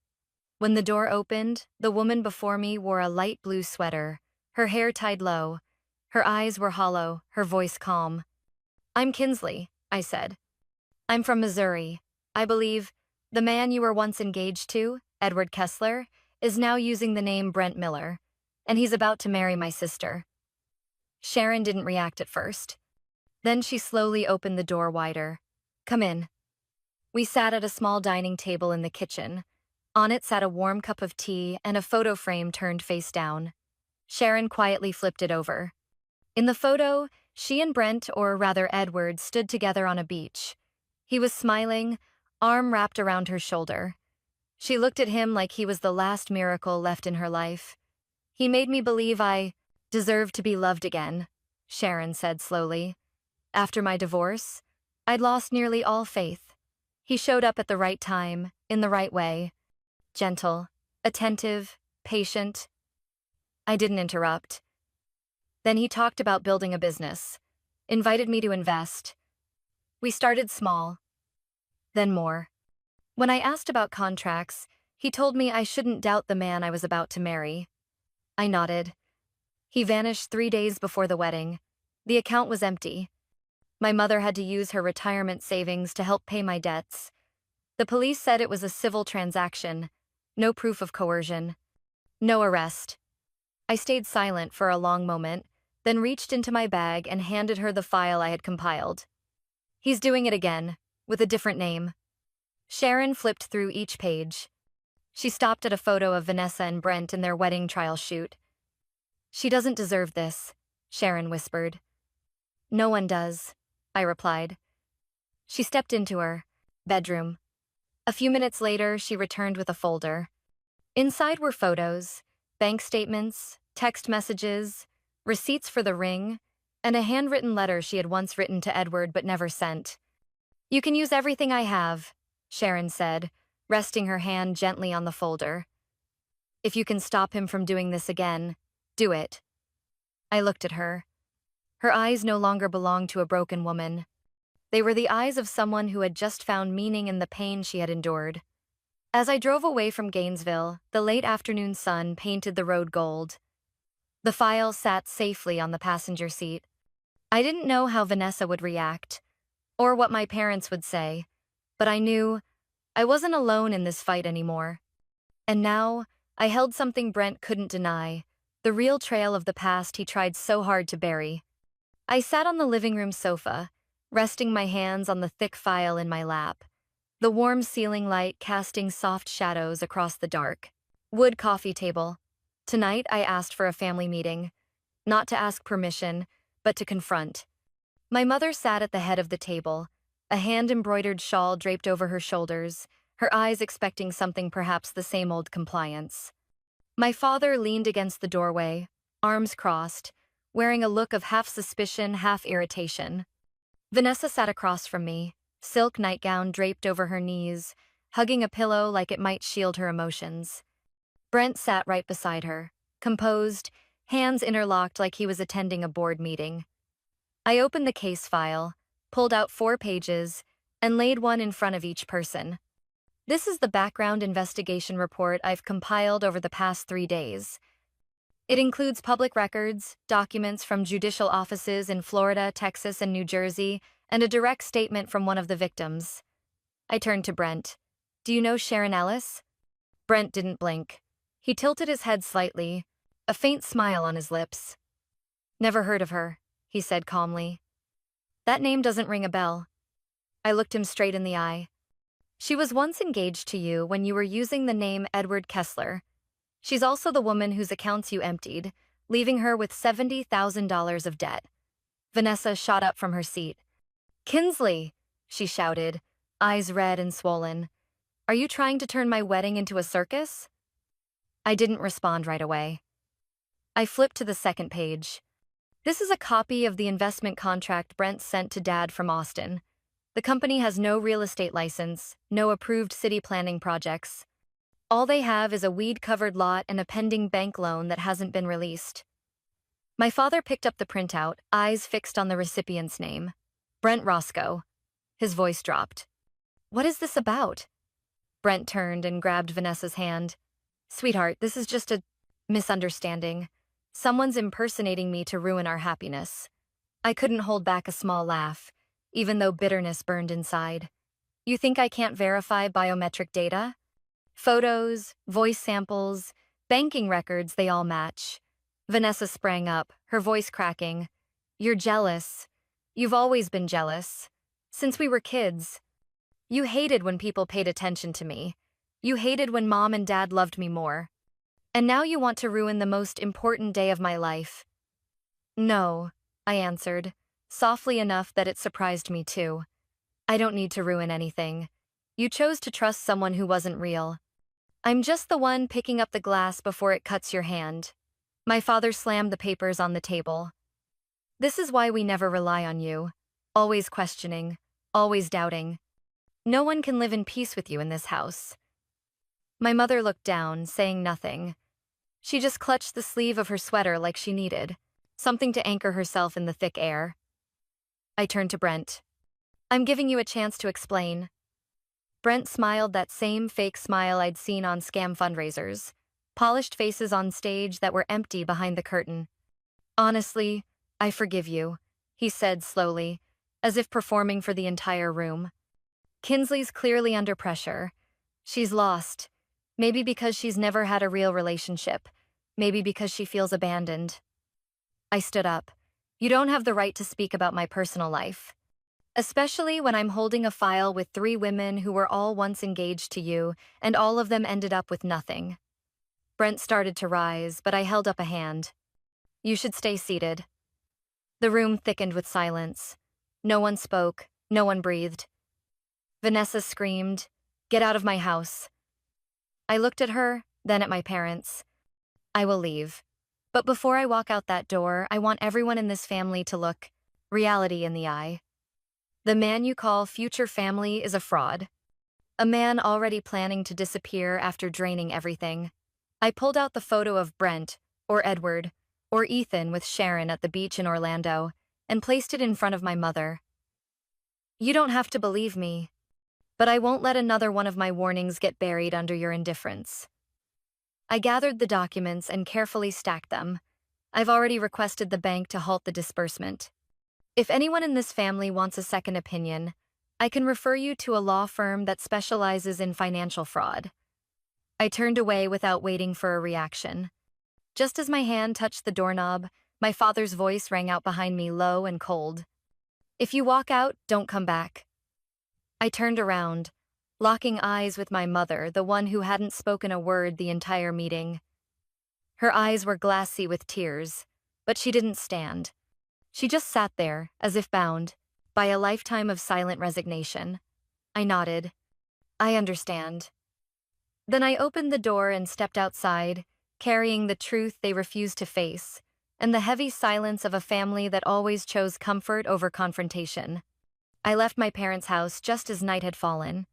When the door opened, the woman before me wore a light blue sweater, her hair tied low, Her eyes were hollow, her voice calm. "I'm Kinsley," I said. "I'm from Missouri. I believe the man you were once engaged to, Edward Kessler, is now using the name Brent Miller, and he's about to marry my sister." Sharon didn't react at first. Then she slowly opened the door wider. "Come in." We sat at a small dining table in the kitchen. On it sat a warm cup of tea and a photo frame turned face down. Sharon quietly flipped it over. In the photo, she and Brent, or rather Edward, stood together on a beach. He was smiling, arm wrapped around her shoulder. She looked at him like he was the last miracle left in her life. "He made me believe I deserved to be loved again," Sharon said slowly. "After my divorce, I'd lost nearly all faith. He showed up at the right time, in the right way. Gentle, attentive, patient." I didn't interrupt. Then he talked about building a business, invited me to invest. We started small, then more. When I asked about contracts, he told me I shouldn't doubt the man I was about to marry. I nodded. He vanished 3 days before the wedding. The account was empty. My mother had to use her retirement savings to help pay my debts. The police said it was a civil transaction, no proof of coercion, no arrest. I stayed silent for a long moment, then reached into my bag and handed her the file I had compiled. "He's doing it again, with a different name." Sharon flipped through each page. She stopped at a photo of Vanessa and Brent in their wedding trial shoot. "She doesn't deserve this," Sharon whispered. "No one does," I replied. She stepped into her bedroom. A few minutes later, she returned with a folder. Inside were photos, bank statements, text messages, receipts for the ring, and a handwritten letter she had once written to Edward but never sent. "You can use everything I have," Sharon said, resting her hand gently on the folder. "If you can stop him from doing this again, do it." I looked at her. Her eyes no longer belonged to a broken woman. They were the eyes of someone who had just found meaning in the pain she had endured. As I drove away from Gainesville, the late afternoon sun painted the road gold. The file sat safely on the passenger seat. I didn't know how Vanessa would react, or what my parents would say, but I knew I wasn't alone in this fight anymore. And now, I held something Brent couldn't deny, the real trail of the past he tried so hard to bury. I sat on the living room sofa, resting my hands on the thick file in my lap, the warm ceiling light casting soft shadows across the dark. Wood coffee table. Tonight, I asked for a family meeting, not to ask permission, but to confront. My mother sat at the head of the table, a hand-embroidered shawl draped over her shoulders, her eyes expecting something perhaps the same old compliance. My father leaned against the doorway, arms crossed, wearing a look of half suspicion, half irritation. Vanessa sat across from me, silk nightgown draped over her knees, hugging a pillow like it might shield her emotions. Brent sat right beside her, composed, hands interlocked like he was attending a board meeting. I opened the case file, pulled out 4 pages, and laid one in front of each person. "This is the background investigation report I've compiled over the past 3 days. It includes public records, documents from judicial offices in Florida, Texas, and New Jersey, and a direct statement from one of the victims." I turned to Brent. "Do you know Sharon Ellis?" Brent didn't blink. He tilted his head slightly, a faint smile on his lips. "Never heard of her," he said calmly. "That name doesn't ring a bell." I looked him straight in the eye. "She was once engaged to you when you were using the name Edward Kessler. She's also the woman whose accounts you emptied, leaving her with $70,000 of debt." Vanessa shot up from her seat. "Kinsley!" she shouted, eyes red and swollen. "Are you trying to turn my wedding into a circus?" I didn't respond right away. I flipped to the second page. "This is a copy of the investment contract Brent sent to Dad from Austin. The company has no real estate license, no approved city planning projects. All they have is a weed-covered lot and a pending bank loan that hasn't been released." My father picked up the printout, eyes fixed on the recipient's name. "Brent Roscoe." His voice dropped. "What is this about?" Brent turned and grabbed Vanessa's hand. "Sweetheart, this is just a misunderstanding. Someone's impersonating me to ruin our happiness. I couldn't hold back a small laugh, even though bitterness burned inside. You think I can't verify biometric data? Photos, voice samples, banking records, they all match. Vanessa sprang up, her voice cracking. You're jealous. You've always been jealous. Since we were kids. You hated when people paid attention to me. You hated when mom and dad loved me more. And now you want to ruin the most important day of my life. No, I answered, softly enough that it surprised me too. I don't need to ruin anything. You chose to trust someone who wasn't real. I'm just the one picking up the glass before it cuts your hand. My father slammed the papers on the table. This is why we never rely on you. Always questioning, always doubting. No one can live in peace with you in this house. My mother looked down, saying nothing. She just clutched the sleeve of her sweater like she needed something to anchor herself in the thick air. I turned to Brent. I'm giving you a chance to explain. Brent smiled that same fake smile I'd seen on scam fundraisers, polished faces on stage that were empty behind the curtain. Honestly, I forgive you, he said slowly, as if performing for the entire room. Kinsley's clearly under pressure. She's lost. Maybe because she's never had a real relationship. Maybe because she feels abandoned. I stood up. You don't have the right to speak about my personal life. Especially when I'm holding a file with 3 women who were all once engaged to you, and all of them ended up with nothing. Brent started to rise, but I held up a hand. You should stay seated. The room thickened with silence. No one spoke, no one breathed. Vanessa screamed, "Get out of my house." I looked at her, then at my parents. I will leave. But before I walk out that door, I want everyone in this family to look reality in the eye. The man you call future family is a fraud. A man already planning to disappear after draining everything. I pulled out the photo of Brent, or Edward, or Ethan with Sharon at the beach in Orlando, and placed it in front of my mother. You don't have to believe me, but I won't let another one of my warnings get buried under your indifference. I gathered the documents and carefully stacked them. I've already requested the bank to halt the disbursement. If anyone in this family wants a second opinion, I can refer you to a law firm that specializes in financial fraud. I turned away without waiting for a reaction. Just as my hand touched the doorknob, my father's voice rang out behind me low and cold. If you walk out, don't come back. I turned around, locking eyes with my mother, the one who hadn't spoken a word the entire meeting. Her eyes were glassy with tears, but she didn't stand. She just sat there, as if bound by a lifetime of silent resignation. I nodded. I understand. Then I opened the door and stepped outside, carrying the truth they refused to face, and the heavy silence of a family that always chose comfort over confrontation. I left my parents' house just as night had fallen.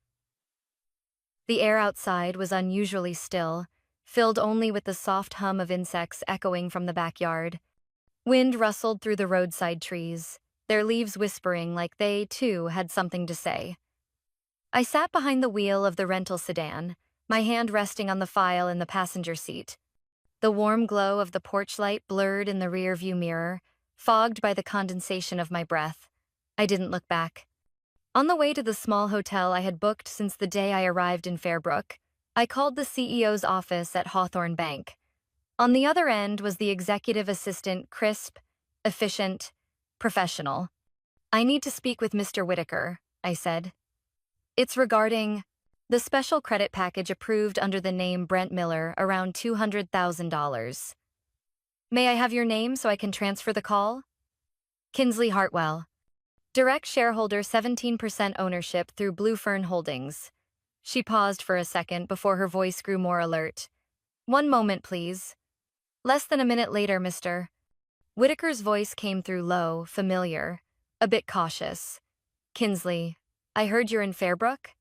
The air outside was unusually still, filled only with the soft hum of insects echoing from the backyard. Wind rustled through the roadside trees, their leaves whispering like they, too, had something to say. I sat behind the wheel of the rental sedan, my hand resting on the file in the passenger seat. The warm glow of the porch light blurred in the rearview mirror, fogged by the condensation of my breath. I didn't look back. On the way to the small hotel I had booked since the day I arrived in Fairbrook, I called the CEO's office at Hawthorne Bank. On the other end was the executive assistant, crisp, efficient, professional. I need to speak with Mr. Whitaker, I said. It's regarding the special credit package approved under the name Brent Miller, around $200,000. May I have your name so I can transfer the call? Kinsley Hartwell. Direct shareholder, 17% ownership through Blue Fern Holdings. She paused for a second before her voice grew more alert. One moment, please. Less than a minute later, Mr. Whitaker's voice came through low, familiar, a bit cautious. Kinsley, I heard you're in Fairbrook?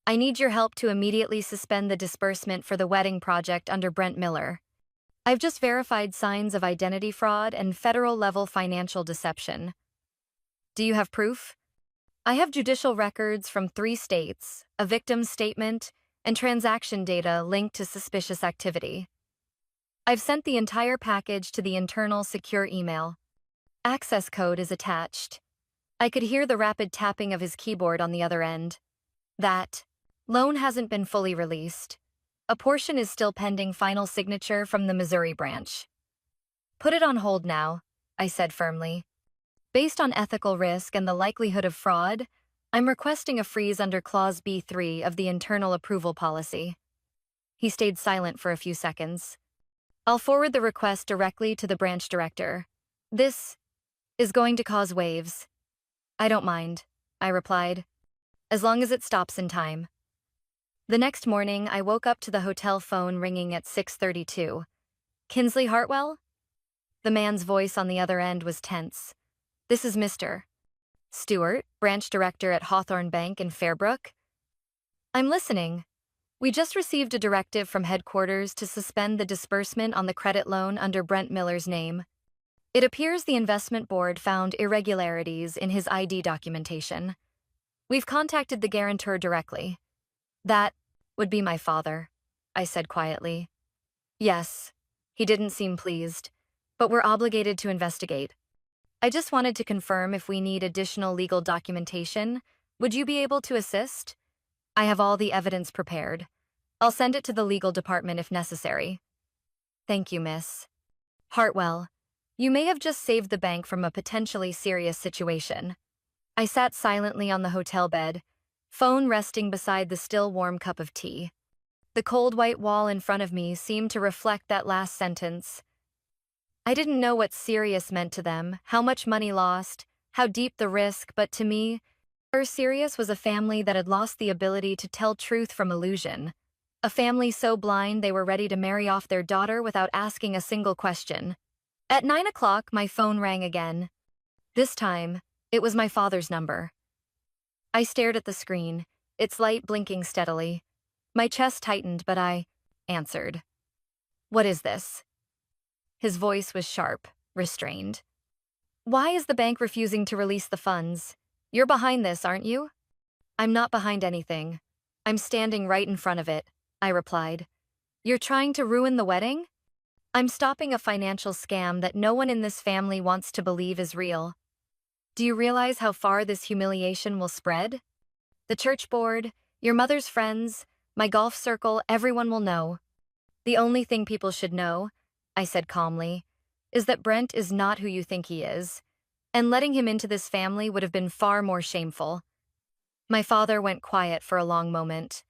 I need your help to immediately suspend the disbursement for the wedding project under Brent Miller. I've just verified signs of identity fraud and federal-level financial deception. Do you have proof? I have judicial records from 3 states, a victim's statement, and transaction data linked to suspicious activity. I've sent the entire package to the internal secure email. Access code is attached. I could hear the rapid tapping of his keyboard on the other end. That loan hasn't been fully released. A portion is still pending final signature from the Missouri branch. Put it on hold now, I said firmly. Based on ethical risk and the likelihood of fraud, I'm requesting a freeze under Clause B3 of the internal approval policy. He stayed silent for a few seconds. I'll forward the request directly to the branch director. This is going to cause waves. I don't mind, I replied, as long as it stops in time. The next morning, I woke up to the hotel phone ringing at 6:32. Kinsley Hartwell? The man's voice on the other end was tense. This is Mr. Stewart, branch director at Hawthorne Bank in Fairbrook. I'm listening. We just received a directive from headquarters to suspend the disbursement on the credit loan under Brent Miller's name. It appears the investment board found irregularities in his ID documentation. We've contacted the guarantor directly. That would be my father, I said quietly. Yes, he didn't seem pleased, but we're obligated to investigate. I just wanted to confirm if we need additional legal documentation. Would you be able to assist? I have all the evidence prepared. I'll send it to the legal department if necessary. Thank you, Miss Hartwell. You may have just saved the bank from a potentially serious situation. I sat silently on the hotel bed, phone resting beside the still warm cup of tea. The cold white wall in front of me seemed to reflect that last sentence. I didn't know what serious meant to them, how much money lost, how deep the risk, but to me, serious was a family that had lost the ability to tell truth from illusion. A family so blind they were ready to marry off their daughter without asking a single question. At 9 o'clock, my phone rang again. This time, it was my father's number. I stared at the screen, its light blinking steadily. My chest tightened, but I answered. What is this? His voice was sharp, restrained. Why is the bank refusing to release the funds? You're behind this, aren't you? I'm not behind anything. I'm standing right in front of it, I replied. You're trying to ruin the wedding? I'm stopping a financial scam that no one in this family wants to believe is real. Do you realize how far this humiliation will spread? The church board, your mother's friends, my golf circle, everyone will know. The only thing people should know, I said calmly, is that Brent is not who you think he is, and letting him into this family would have been far more shameful. My father went quiet for a long moment.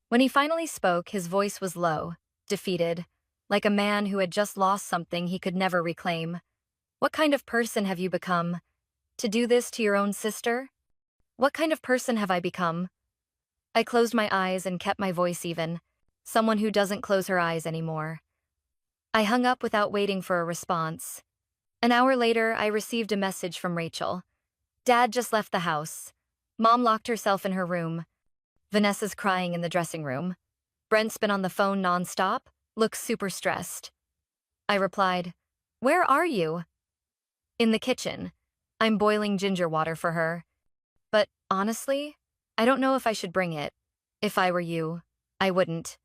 When he finally spoke, his voice was low, defeated, like a man who had just lost something he could never reclaim. What kind of person have you become? To do this to your own sister? What kind of person have I become? I closed my eyes and kept my voice even, someone who doesn't close her eyes anymore. I hung up without waiting for a response. An hour later, I received a message from Rachel. Dad just left the house. Mom locked herself in her room. Vanessa's crying in the dressing room. Brent's been on the phone nonstop, looks super stressed. I replied, Where are you? In the kitchen. I'm boiling ginger water for her. But honestly, I don't know if I should bring it. If I were you, I wouldn't.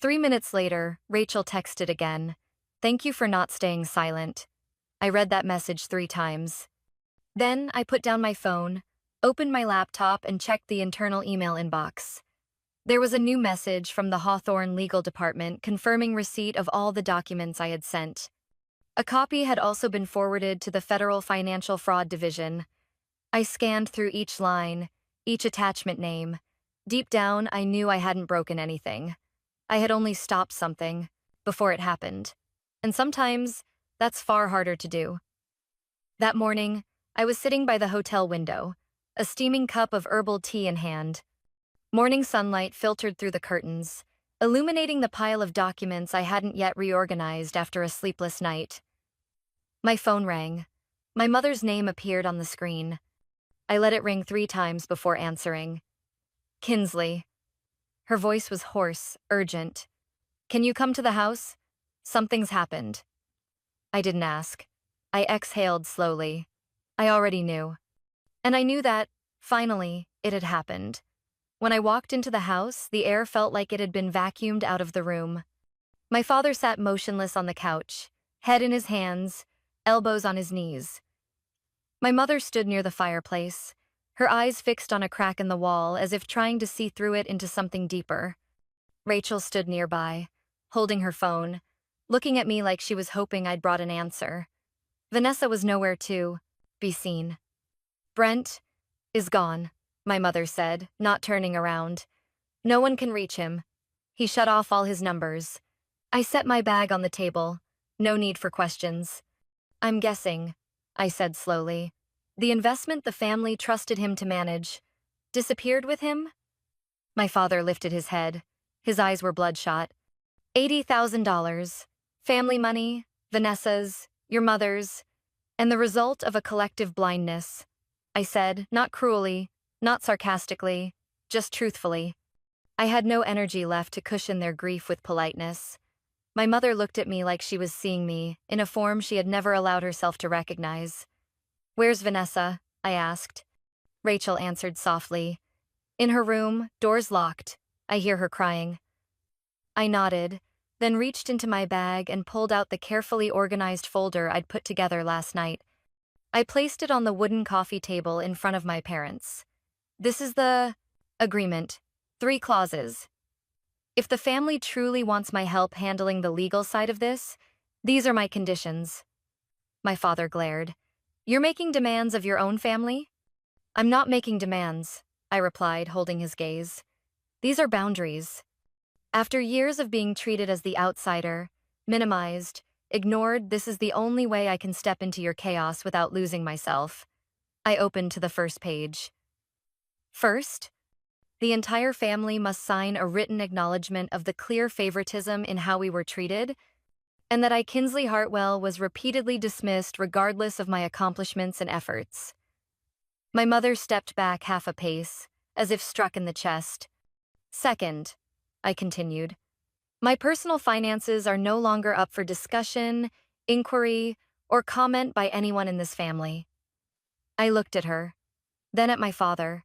3 minutes later, Rachel texted again. Thank you for not staying silent. I read that message 3 times. Then I put down my phone, opened my laptop, and checked the internal email inbox. There was a new message from the Hawthorne legal department confirming receipt of all the documents I had sent. A copy had also been forwarded to the Federal Financial Fraud Division. I scanned through each line, each attachment name. Deep down, I knew I hadn't broken anything. I had only stopped something before it happened. And sometimes, that's far harder to do. That morning, I was sitting by the hotel window, a steaming cup of herbal tea in hand. Morning sunlight filtered through the curtains, illuminating the pile of documents I hadn't yet reorganized after a sleepless night. My phone rang. My mother's name appeared on the screen. I let it ring 3 times before answering. Kinsley. Her voice was hoarse, urgent. Can you come to the house? Something's happened. I didn't ask. I exhaled slowly. I already knew. And I knew that, finally, it had happened. When I walked into the house, the air felt like it had been vacuumed out of the room. My father sat motionless on the couch, head in his hands, elbows on his knees. My mother stood near the fireplace, her eyes fixed on a crack in the wall as if trying to see through it into something deeper. Rachel stood nearby, holding her phone, looking at me like she was hoping I'd brought an answer. Vanessa was nowhere to be seen. Brent is gone, my mother said, not turning around. No one can reach him. He shut off all his numbers. I set my bag on the table. No need for questions. I'm guessing, I said slowly. The investment the family trusted him to manage disappeared with him? My father lifted his head. His eyes were bloodshot. $80,000. Family money, Vanessa's, your mother's, and the result of a collective blindness. I said, not cruelly, not sarcastically, just truthfully. I had no energy left to cushion their grief with politeness. My mother looked at me like she was seeing me, in a form she had never allowed herself to recognize. Where's Vanessa? I asked. Rachel answered softly. In her room, doors locked. I hear her crying. I nodded, then reached into my bag and pulled out the carefully organized folder I'd put together last night. I placed it on the wooden coffee table in front of my parents. This is the agreement. 3 clauses. If the family truly wants my help handling the legal side of this, these are my conditions. My father glared. You're making demands of your own family? I'm not making demands, I replied, holding his gaze. These are boundaries. After years of being treated as the outsider, minimized, ignored, this is the only way I can step into your chaos without losing myself. I opened to the first page. First, the entire family must sign a written acknowledgement of the clear favoritism in how we were treated, and that I, Kinsley Hartwell, was repeatedly dismissed regardless of my accomplishments and efforts. My mother stepped back half a pace, as if struck in the chest. Second, I continued, my personal finances are no longer up for discussion, inquiry, or comment by anyone in this family. I looked at her, then at my father.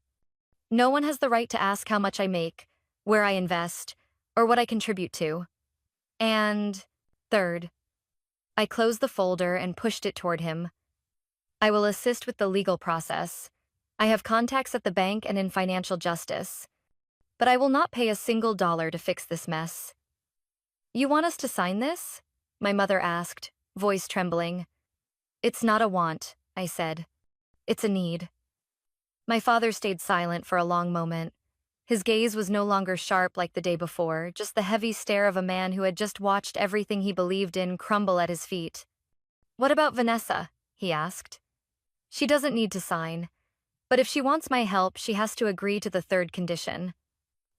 No one has the right to ask how much I make, where I invest, or what I contribute to. And third, I closed the folder and pushed it toward him. I will assist with the legal process. I have contacts at the bank and in financial justice. But I will not pay a single dollar to fix this mess. You want us to sign this? My mother asked, voice trembling. It's not a want, I said. It's a need. My father stayed silent for a long moment. His gaze was no longer sharp like the day before, just the heavy stare of a man who had just watched everything he believed in crumble at his feet. What about Vanessa? He asked. She doesn't need to sign, but if she wants my help, she has to agree to the third condition.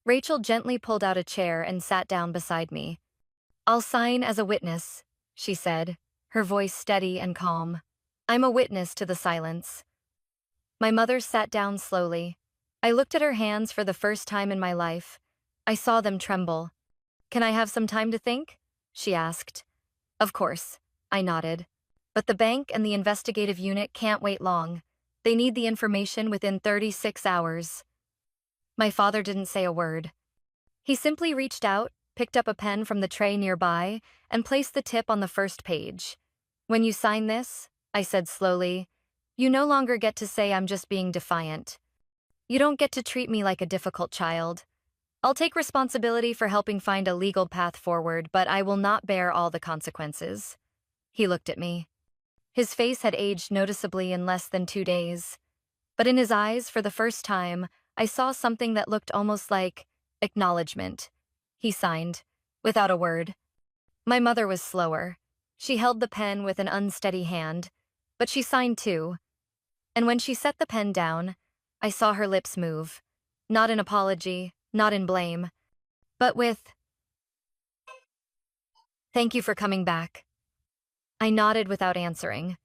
Rachel gently pulled out a chair and sat down beside me. I'll sign as a witness, she said, her voice steady and calm. I'm a witness to the silence. My mother sat down slowly. I looked at her hands for the first time in my life. I saw them tremble. Can I have some time to think? She asked. Of course, I nodded. But the bank and the investigative unit can't wait long. They need the information within 36 hours. My father didn't say a word. He simply reached out, picked up a pen from the tray nearby, and placed the tip on the first page. When you sign this, I said slowly, you no longer get to say I'm just being defiant. You don't get to treat me like a difficult child. I'll take responsibility for helping find a legal path forward, but I will not bear all the consequences. He looked at me. His face had aged noticeably in less than 2 days. But in his eyes, for the first time, I saw something that looked almost like acknowledgement. He signed, without a word. My mother was slower. She held the pen with an unsteady hand, but she signed too. And when she set the pen down, I saw her lips move. Not in apology, not in blame, but with, thank you for coming back. I nodded without answering.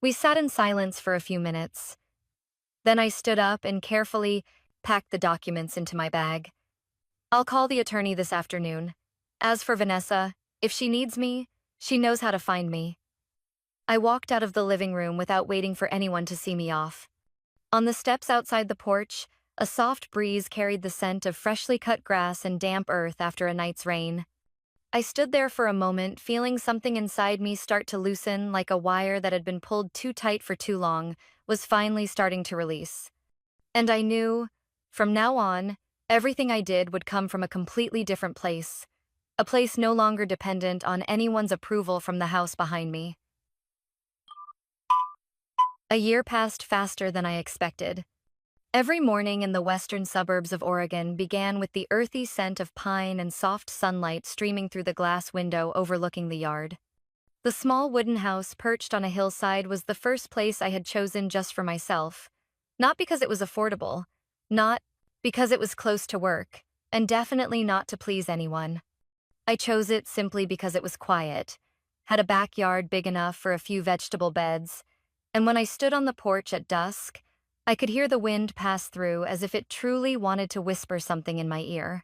We sat in silence for a few minutes. Then I stood up and carefully packed the documents into my bag. I'll call the attorney this afternoon. As for Vanessa, if she needs me, she knows how to find me. I walked out of the living room without waiting for anyone to see me off. On the steps outside the porch, a soft breeze carried the scent of freshly cut grass and damp earth after a night's rain. I stood there for a moment, feeling something inside me start to loosen, like a wire that had been pulled too tight for too long was finally starting to release. And I knew, from now on, everything I did would come from a completely different place, a place no longer dependent on anyone's approval from the house behind me. A year passed faster than I expected. Every morning in the western suburbs of Oregon began with the earthy scent of pine and soft sunlight streaming through the glass window overlooking the yard. The small wooden house perched on a hillside was the first place I had chosen just for myself, not because it was affordable, not because it was close to work, and definitely not to please anyone. I chose it simply because it was quiet, had a backyard big enough for a few vegetable beds, and when I stood on the porch at dusk, I could hear the wind pass through as if it truly wanted to whisper something in my ear.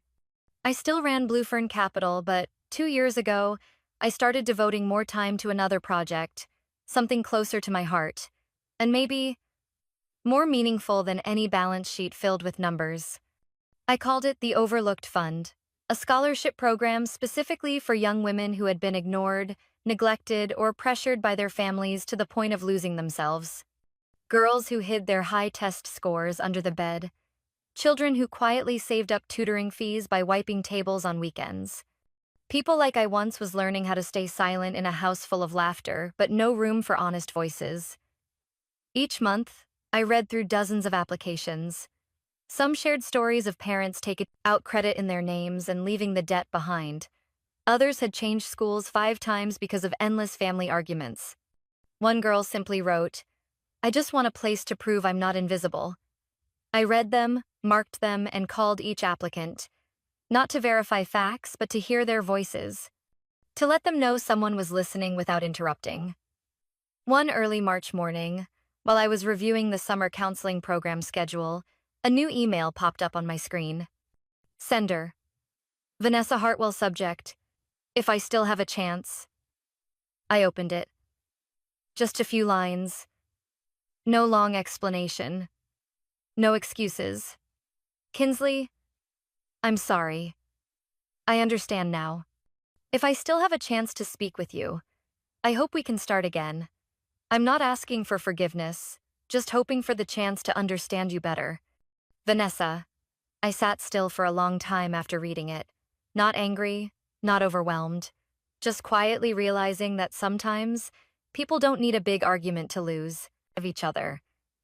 I still ran Blue Fern Capital, but 2 years ago, I started devoting more time to another project, something closer to my heart, and maybe more meaningful than any balance sheet filled with numbers. I called it the Overlooked Fund, a scholarship program specifically for young women who had been ignored, neglected, or pressured by their families to the point of losing themselves. Girls who hid their high test scores under the bed. Children who quietly saved up tutoring fees by wiping tables on weekends. People like I once was learning how to stay silent in a house full of laughter, but no room for honest voices. Each month, I read through dozens of applications. Some shared stories of parents taking out credit in their names and leaving the debt behind. Others had changed schools 5 times because of endless family arguments. One girl simply wrote, "I just want a place to prove I'm not invisible." I read them, marked them, and called each applicant, not to verify facts, but to hear their voices, to let them know someone was listening without interrupting. One early March morning, while I was reviewing the summer counseling program schedule, a new email popped up on my screen. Sender: Vanessa Hartwell. Subject: If I still have a chance. I opened it. Just a few lines. No long explanation. No excuses. Kinsley, I'm sorry. I understand now. If I still have a chance to speak with you, I hope we can start again. I'm not asking for forgiveness, just hoping for the chance to understand you better. Vanessa. I sat still for a long time after reading it, not angry, not overwhelmed, just quietly realizing that sometimes people don't need a big argument to lose of each other.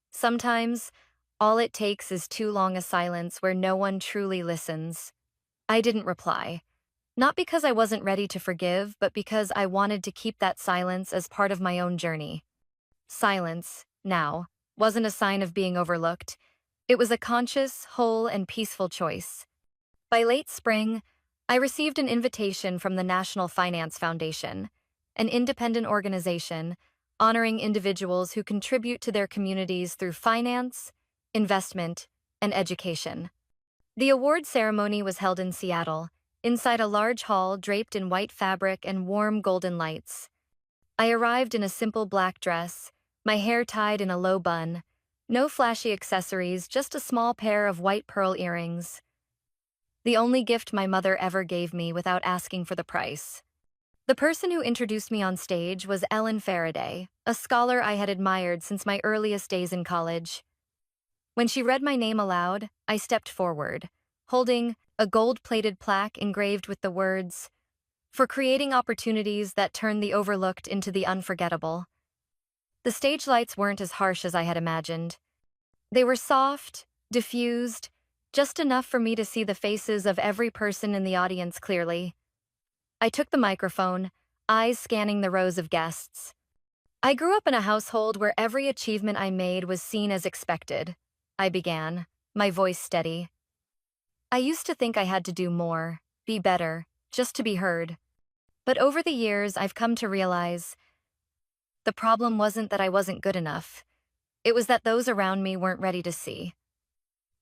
Sometimes all it takes is too long a silence where no one truly listens. I didn't reply, not because I wasn't ready to forgive, but because I wanted to keep that silence as part of my own journey. Silence, now, wasn't a sign of being overlooked. It was a conscious, whole, and peaceful choice. By late spring, I received an invitation from the National Finance Foundation, an independent organization honoring individuals who contribute to their communities through finance, investment, and education. The award ceremony was held in Seattle, inside a large hall draped in white fabric and warm golden lights. I arrived in a simple black dress, my hair tied in a low bun, no flashy accessories, just a small pair of white pearl earrings. The only gift my mother ever gave me without asking for the price. The person who introduced me on stage was Ellen Faraday, a scholar I had admired since my earliest days in college. When she read my name aloud, I stepped forward, holding a gold-plated plaque engraved with the words, "For creating opportunities that turn the overlooked into the unforgettable." The stage lights weren't as harsh as I had imagined. They were soft, diffused, just enough for me to see the faces of every person in the audience clearly. I took the microphone, eyes scanning the rows of guests. I grew up in a household where every achievement I made was seen as expected. I began, my voice steady. I used to think I had to do more, be better, just to be heard. But over the years, I've come to realize the problem wasn't that I wasn't good enough. It was that those around me weren't ready to see.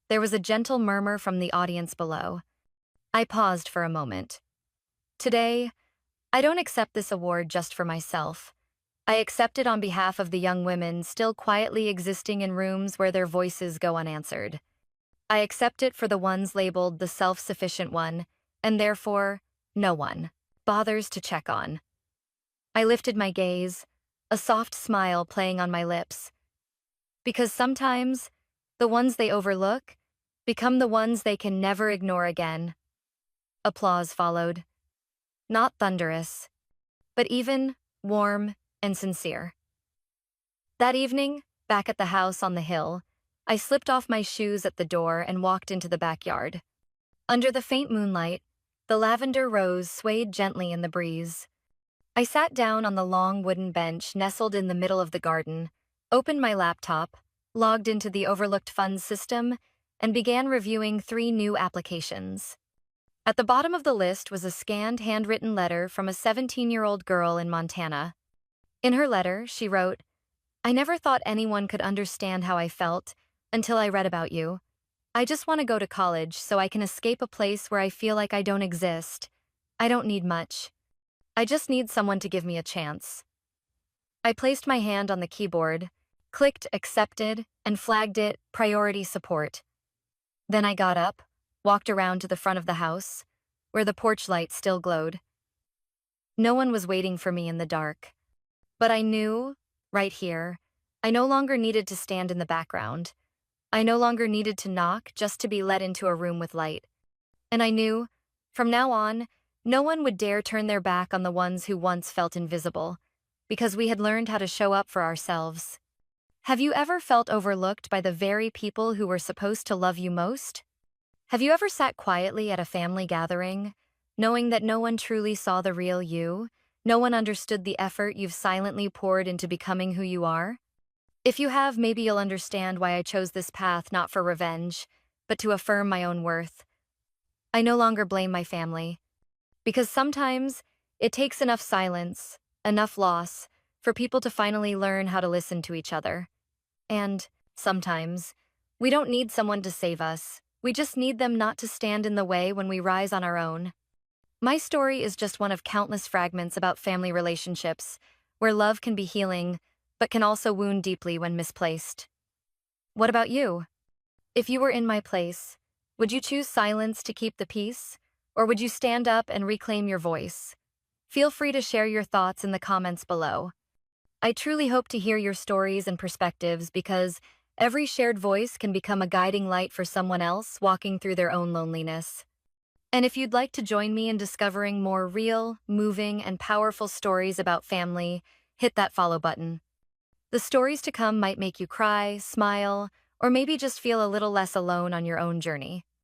There was a gentle murmur from the audience below. I paused for a moment. Today, I don't accept this award just for myself. I accept it on behalf of the young women still quietly existing in rooms where their voices go unanswered. I accept it for the ones labeled the self-sufficient one, and therefore, no one. bothers to check on. I lifted my gaze, a soft smile playing on my lips. Because sometimes, the ones they overlook become the ones they can never ignore again. Applause followed. Not thunderous, but even, warm, and sincere. That evening, back at the house on the hill, I slipped off my shoes at the door and walked into the backyard. Under the faint moonlight, the lavender rose swayed gently in the breeze. I sat down on the long wooden bench nestled in the middle of the garden, opened my laptop, logged into the overlooked funds system, and began reviewing 3 new applications. At the bottom of the list was a scanned handwritten letter from a 17-year-old girl in Montana. In her letter, she wrote, "I never thought anyone could understand how I felt until I read about you. I just want to go to college so I can escape a place where I feel like I don't exist. I don't need much. I just need someone to give me a chance." I placed my hand on the keyboard, clicked accepted, and flagged it priority support. Then I got up, walked around to the front of the house, where the porch light still glowed. No one was waiting for me in the dark. But I knew, right here, I no longer needed to stand in the background. I no longer needed to knock just to be let into a room with light. And I knew, from now on, no one would dare turn their back on the ones who once felt invisible, because we had learned how to show up for ourselves. Have you ever felt overlooked by the very people who were supposed to love you most? Have you ever sat quietly at a family gathering, knowing that no one truly saw the real you? No one understood the effort you've silently poured into becoming who you are? If you have, maybe you'll understand why I chose this path not for revenge, but to affirm my own worth. I no longer blame my family, because sometimes it takes enough silence, enough loss, for people to finally learn how to listen to each other. And, sometimes, we don't need someone to save us. We just need them not to stand in the way when we rise on our own. My story is just one of countless fragments about family relationships, where love can be healing, but can also wound deeply when misplaced. What about you? If you were in my place, would you choose silence to keep the peace, or would you stand up and reclaim your voice? Feel free to share your thoughts in the comments below. I truly hope to hear your stories and perspectives because every shared voice can become a guiding light for someone else walking through their own loneliness. And if you'd like to join me in discovering more real, moving, and powerful stories about family, hit that follow button. The stories to come might make you cry, smile, or maybe just feel a little less alone on your own journey.